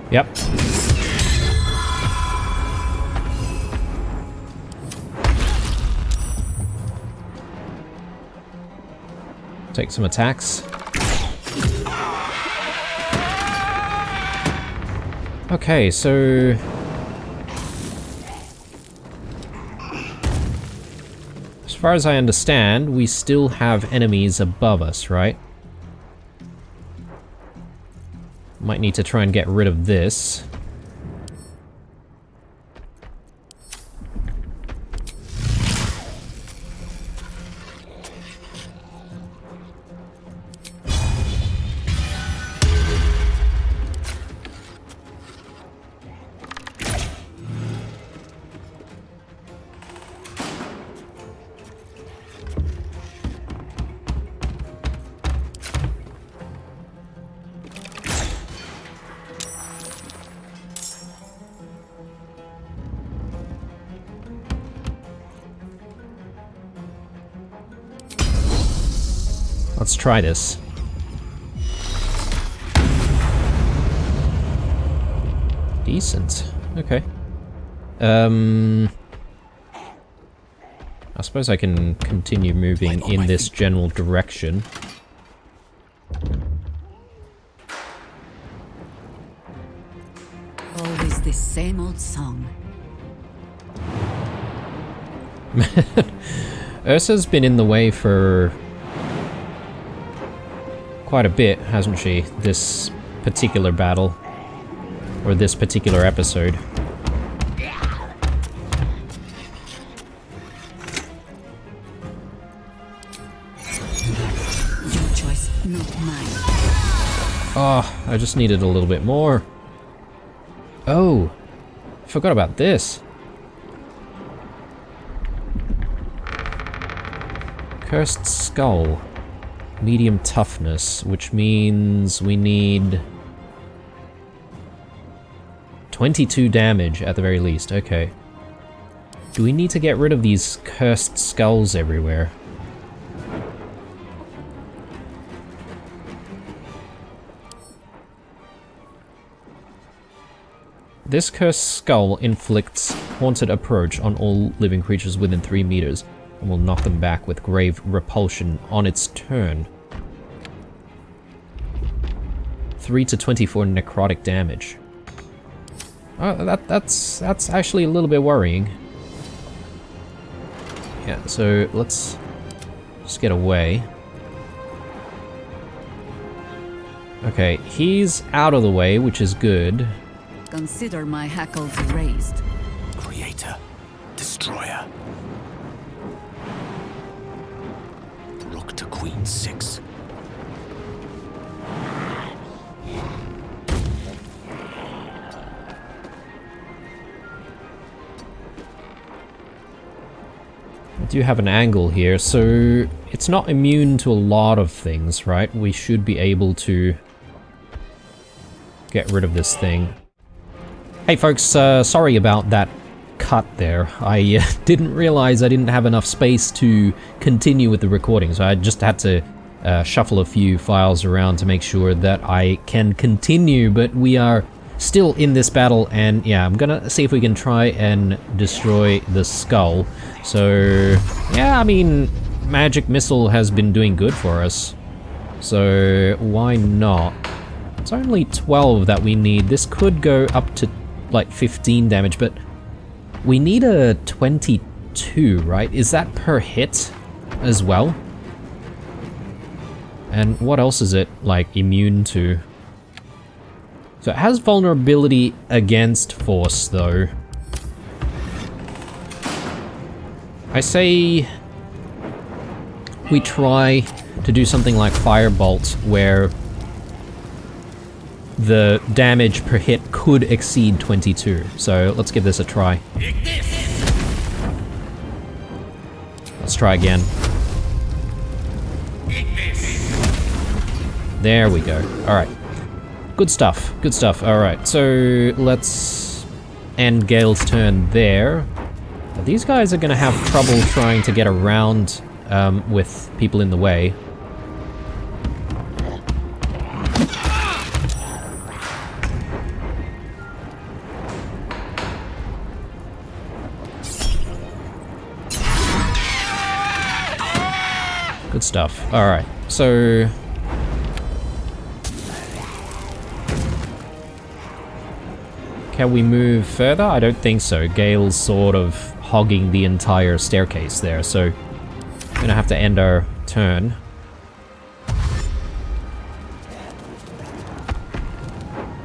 Yep. Take some attacks. Okay, so as far as I understand, we still have enemies above us, right? Might need to try and get rid of this. Let's try this. Decent. Okay. I suppose I can continue moving in this general direction. Always the same old song. Ursa's been in the way for quite a bit, hasn't she? This particular battle. Or this particular episode. Your choice, not mine. Oh, I just needed a little bit more. Oh, forgot about this. Cursed Skull. Medium toughness, which means we need 22 damage at the very least, okay. Do we need to get rid of these cursed skulls everywhere? This cursed skull inflicts haunted approach on all living creatures within 3 meters and will knock them back with grave repulsion on its turn. 3 to 24 necrotic damage. Oh, that's actually a little bit worrying. Yeah, so let's just get away. Okay, he's out of the way, which is good. Consider my hackles raised. Creator, destroyer. Rook to Queen 6. I do have an angle here, so it's not immune to a lot of things, right? We should be able to get rid of this thing. Hey folks, sorry about that cut there. I didn't realize I didn't have enough space to continue with the recording, so I just had to shuffle a few files around to make sure that I can continue, but we are still in this battle, and yeah, I'm gonna see if we can try and destroy the skull. So, yeah, I mean, magic missile has been doing good for us, so why not? It's only 12 that we need. This could go up to like 15 damage, but we need a 22, right? Is that per hit as well? And what else is it, like, immune to? So it has vulnerability against force, though. I say we try to do something like Firebolt, where the damage per hit could exceed 22. So let's give this a try. Let's try again. There we go. Alright. Good stuff. Good stuff. Alright, so let's end Gale's turn there. These guys are gonna have trouble trying to get around with people in the way. Good stuff. Alright, so can we move further? I don't think so. Gale's sort of hogging the entire staircase there, so we're gonna have to end our turn.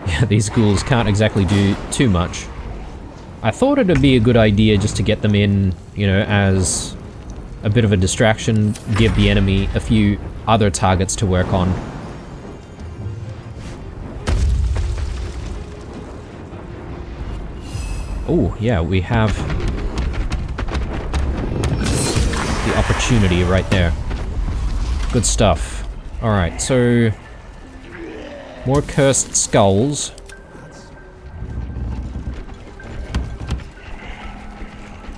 Yeah, these ghouls can't exactly do too much. I thought it would be a good idea just to get them in, you know, as a bit of a distraction, give the enemy a few other targets to work on. Oh, yeah, we have the opportunity right there. Good stuff. Alright, so more cursed skulls.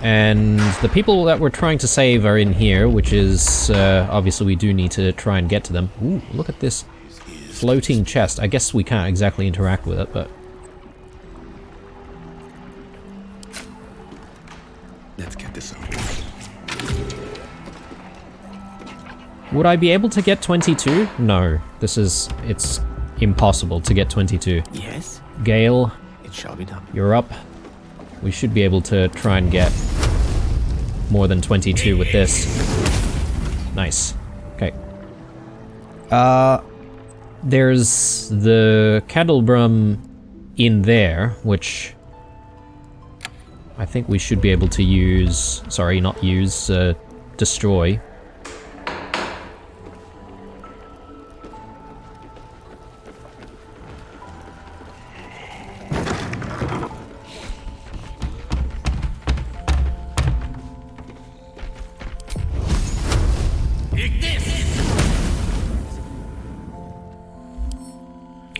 And the people that we're trying to save are in here, which is, obviously we do need to try and get to them. Ooh, look at this floating chest. I guess we can't exactly interact with it, but... Let's get this over. Would I be able to get 22? No. It's impossible to get 22. Yes, Gale, it shall be done. you're up. We should be able to try and get more than 22 with this. Nice. Okay. There's the Candlebrum in there, which I think we should be able to use... Sorry, not use, destroy.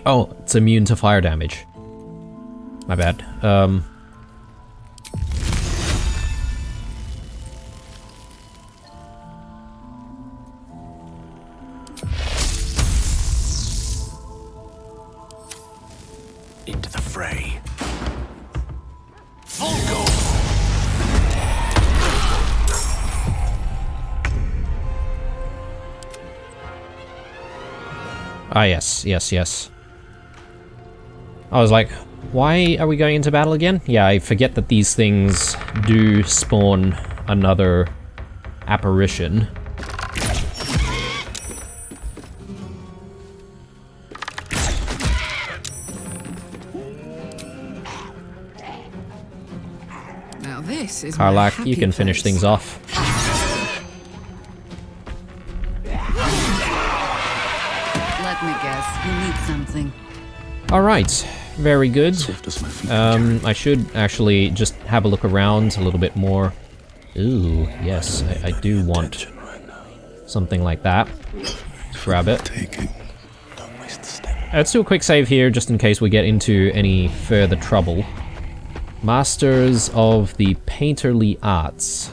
Oh, it's immune to fire damage. My bad. Into the fray. Ah, yes, yes, yes. I was like, why are we going into battle again? Yeah, I forget that these things do spawn another apparition. Now this is Karlach, you can finish things off. Let me guess, you need something. Alright, very good. Swift as my feet. I should actually just have a look around a little bit more. Ooh, yes, I do want something like that. Grab it. Take it. Don't waste the step. Let's do a quick save here, just in case we get into any further trouble. Masters of the Painterly Arts.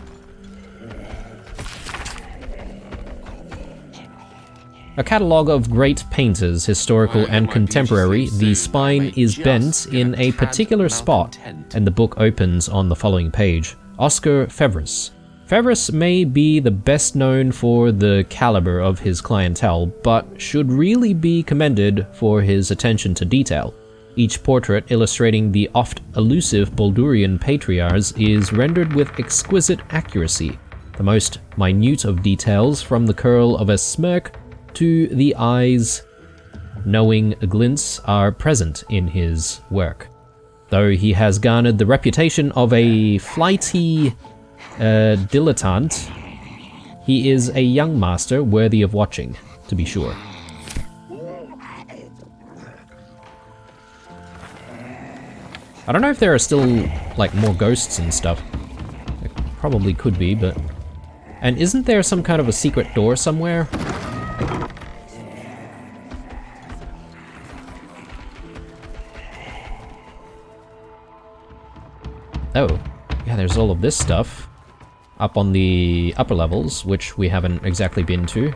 A catalogue of great painters, historical and contemporary. The spine is bent in a particular spot, and the book opens on the following page. Oscar Fevres. Fevres may be the best known for the caliber of his clientele, but should really be commended for his attention to detail. Each portrait illustrating the oft elusive Baldurian patriarchs is rendered with exquisite accuracy, the most minute of details from the curl of a smirk to the eyes knowing glints are present in his work. Though he has garnered the reputation of a flighty dilettante, he is a young master worthy of watching, to be sure. I don't know if there are still, like, more ghosts and stuff. There probably could be, but... And isn't there some kind of a secret door somewhere? Oh, yeah, there's all of this stuff up on the upper levels, which we haven't exactly been to.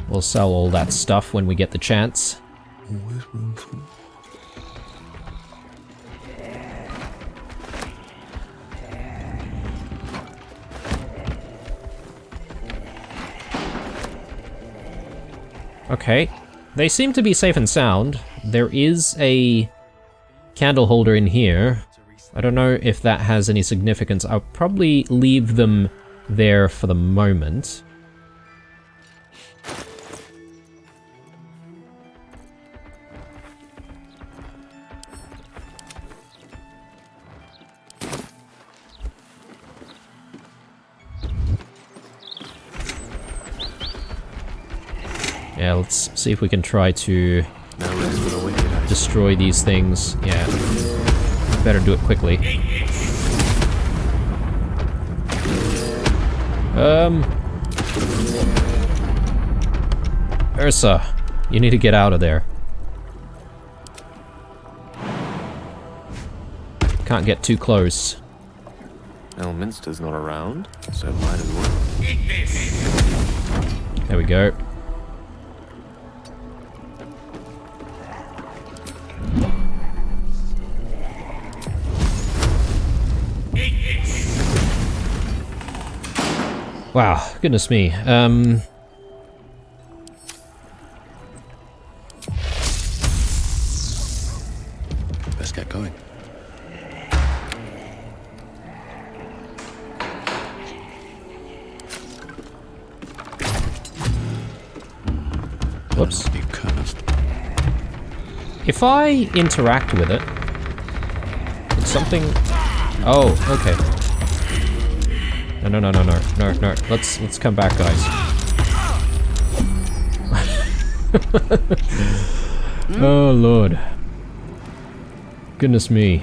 We'll sell all that stuff when we get the chance. Always room for... Okay, they seem to be safe and sound. There is a candle holder in here. I don't know if that has any significance. I'll probably leave them there for the moment. Yeah, let's see if we can try to destroy these things. Yeah, better do it quickly. Ursa, you need to get out of there. Can't get too close. Elminster's not around, so might as well. There we go. Wow, goodness me. Let's get going. Whoops. Be cursed. If I interact with it, it's something... Oh, okay. No. Let's come back, guys. Oh, Lord. Goodness me.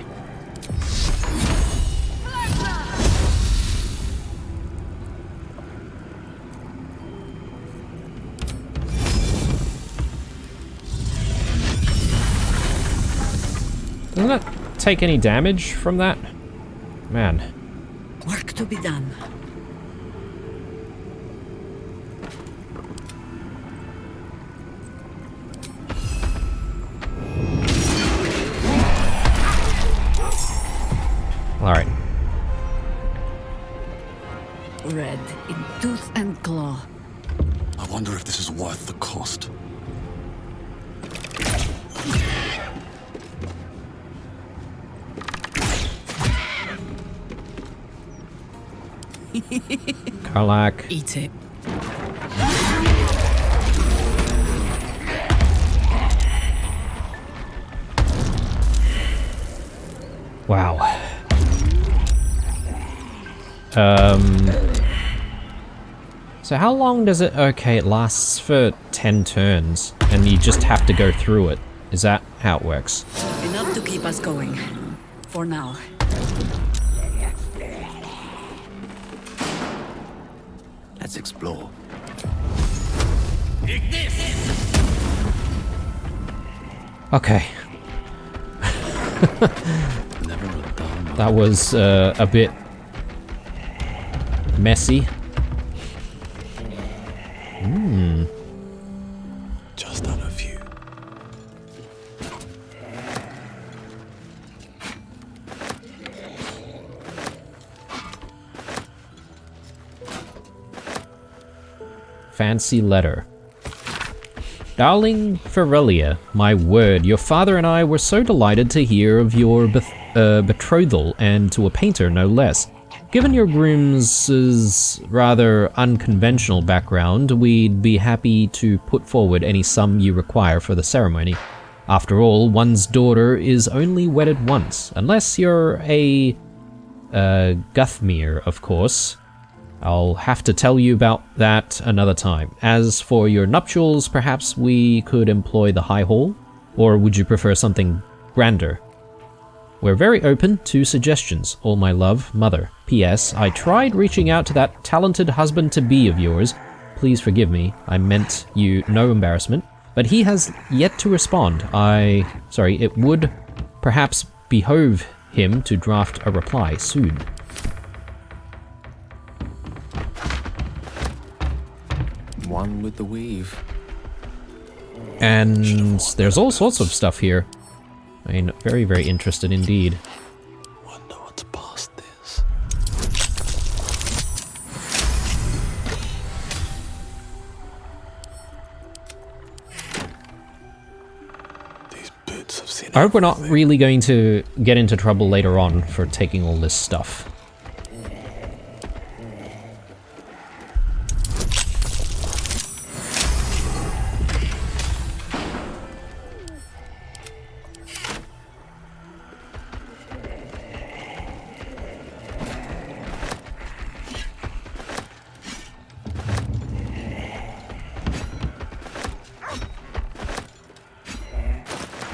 Doesn't that take any damage from that? Man. Work to be done. Alright. Red in tooth and claw. I wonder if this is worth the cost. Karlak. Eat it. Wow. So how long does it... Okay, it lasts for 10 turns, and you just have to go through it. Is that how it works? Enough to keep us going. For now. Let's explore. Okay. Never a dull moment. That was a bit messy. Just on a few. Fancy letter. Darling Ferelia, my word, your father and I were so delighted to hear of your betrothal, and to a painter no less. Given your groom's rather unconventional background, we'd be happy to put forward any sum you require for the ceremony. After all, one's daughter is only wedded once, unless you're a Guthmere, of course. I'll have to tell you about that another time. As for your nuptials, perhaps we could employ the High Hall? Or would you prefer something grander? We're very open to suggestions, all my love, Mother. P.S. I tried reaching out to that talented husband-to-be of yours. Please forgive me, I meant you no embarrassment. But he has yet to respond. It would perhaps behove him to draft a reply soon. One with the weave. And there's all sorts of stuff here. I mean, very, very interested indeed. Wonder what's past this. These boots have seen I hope we're not really going to get into trouble later on for taking all this stuff.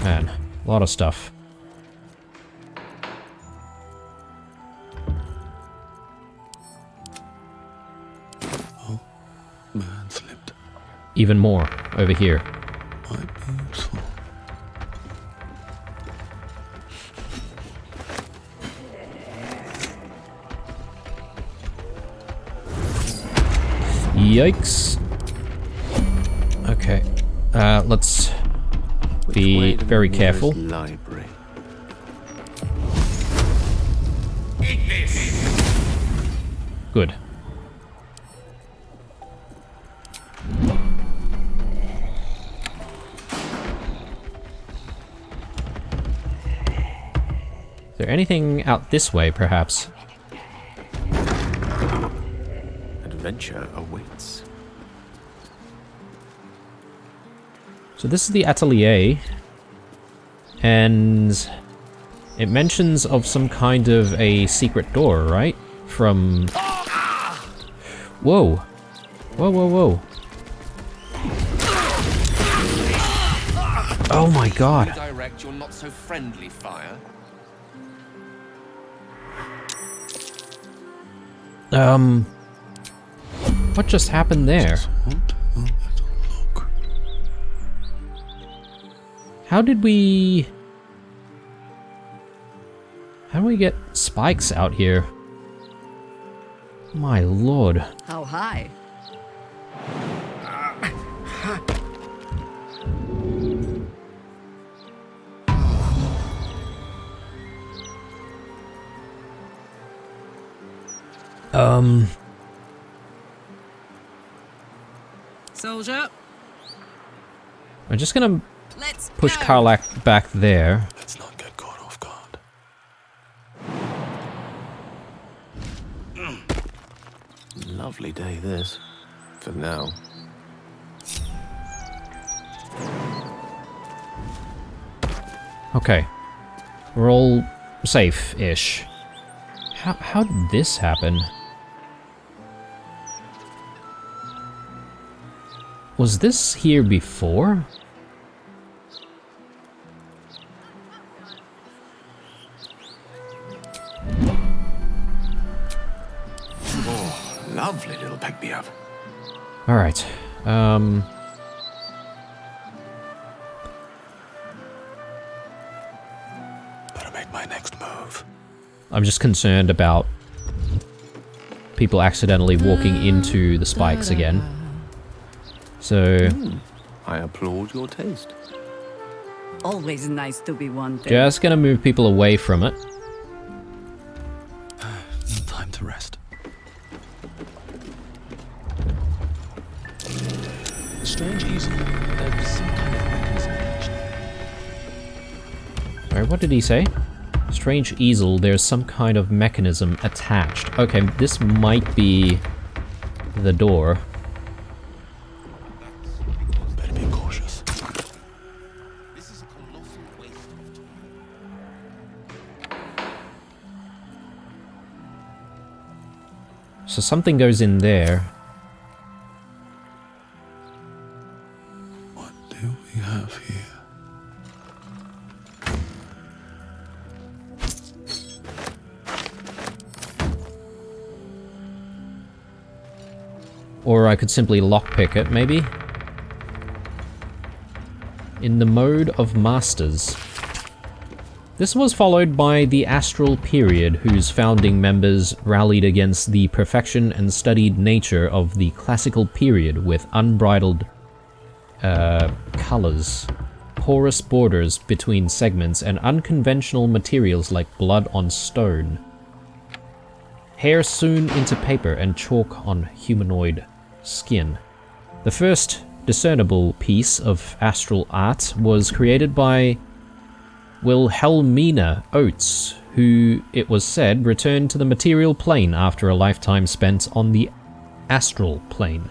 Man, a lot of stuff. Oh, man slipped. Even more over here. Might be useful. Yikes. Okay. Let's be very careful. Library. Good. Is there anything out this way, perhaps? Adventure awaits. So this is the atelier, and it mentions of some kind of a secret door, right? From... Whoa! Whoa, whoa, whoa. Oh my god. Redirect your not so friendly fire. What just happened there? How do we get spikes out here? My lord. How high? Soldier. I'm just gonna Let's push go. Karlak back there. Let's not get caught off guard. Lovely day, this. For now. Okay. We're all safe-ish. How did this happen? Was this here before? Oh, lovely little pick-me-up. Alright. Better make my next move. I'm just concerned about people accidentally walking into the spikes again. So, I applaud your taste. Always nice to be wanted. just gonna move people away from it. No time to rest. Strange easy. There's some kind of mechanism attached. Alright, what did he say? Strange easel, there's some kind of mechanism attached. Okay, this might be the door. Better be cautious. This is a colossal waste of time. So something goes in there. What do we have here? Or I could simply lockpick it, maybe? In the mode of Masters. This was followed by the Astral Period, whose founding members rallied against the perfection and studied nature of the classical period with unbridled colors, porous borders between segments, and unconventional materials like blood on stone. Hair sewn into paper and chalk on humanoid skin. The first discernible piece of astral art was created by Wilhelmina Oates, who, it was said, returned to the material plane after a lifetime spent on the astral plane,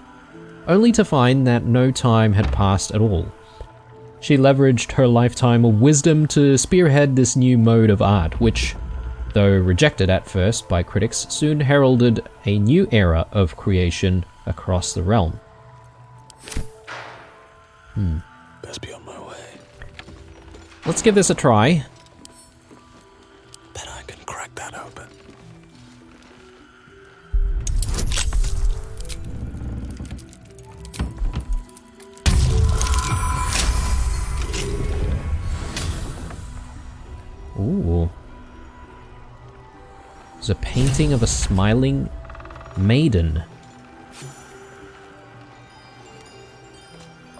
only to find that no time had passed at all. She leveraged her lifetime of wisdom to spearhead this new mode of art, which, though rejected at first by critics, soon heralded a new era of creation across the realm. Best be on my way. Let's give this a try. Bet I can crack that open. Ooh. There's a painting of a smiling maiden,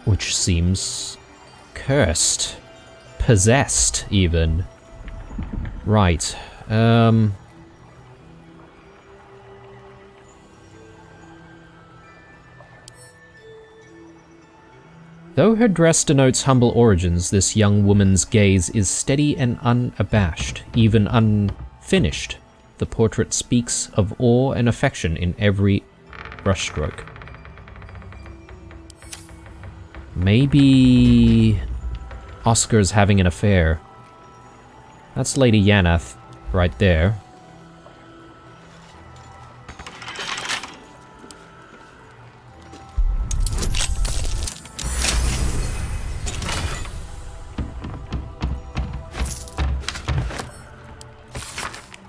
which seems cursed. Possessed, even. Right. Though her dress denotes humble origins, this young woman's gaze is steady and unabashed, even unfinished. The portrait speaks of awe and affection in every brushstroke. Maybe Oscar's having an affair. That's Lady Yanath right there.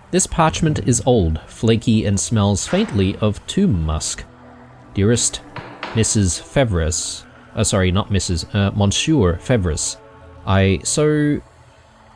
This parchment is old, flaky, and smells faintly of tomb musk. Dearest Mrs. Fevres, sorry, not Mrs., Monsieur Fevres, I so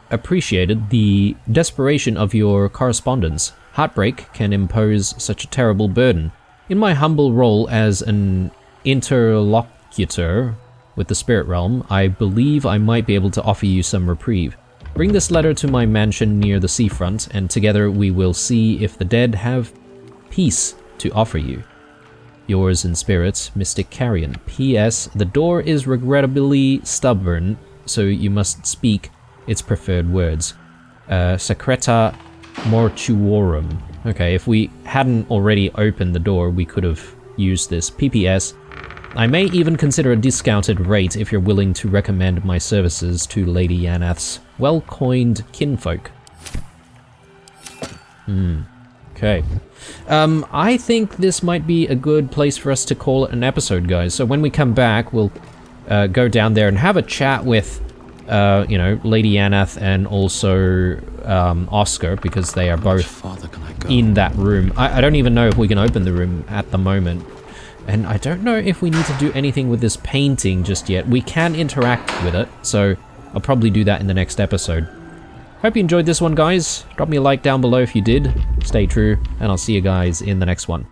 appreciated the desperation of your correspondence. Heartbreak can impose such a terrible burden. In my humble role as an interlocutor with the spirit realm, I believe I might be able to offer you some reprieve. Bring this letter to my mansion near the seafront, and together we will see if the dead have peace to offer you. Yours in spirit, Mystic Carrion. P.S. The door is regrettably stubborn, so you must speak its preferred words. Secreta Mortuorum. Okay, if we hadn't already opened the door, we could have used this. P.P.S. I may even consider a discounted rate if you're willing to recommend my services to Lady Yanath's well-coined kinfolk. Okay. I think this might be a good place for us to call it an episode, guys. So when we come back, we'll go down there and have a chat with, you know, Lady Yanath and also Oscar, because they are both in that room. I don't even know if we can open the room at the moment. And I don't know if we need to do anything with this painting just yet. We can interact with it, so I'll probably do that in the next episode. Hope you enjoyed this one, guys. Drop me a like down below if you did. Stay true, and I'll see you guys in the next one.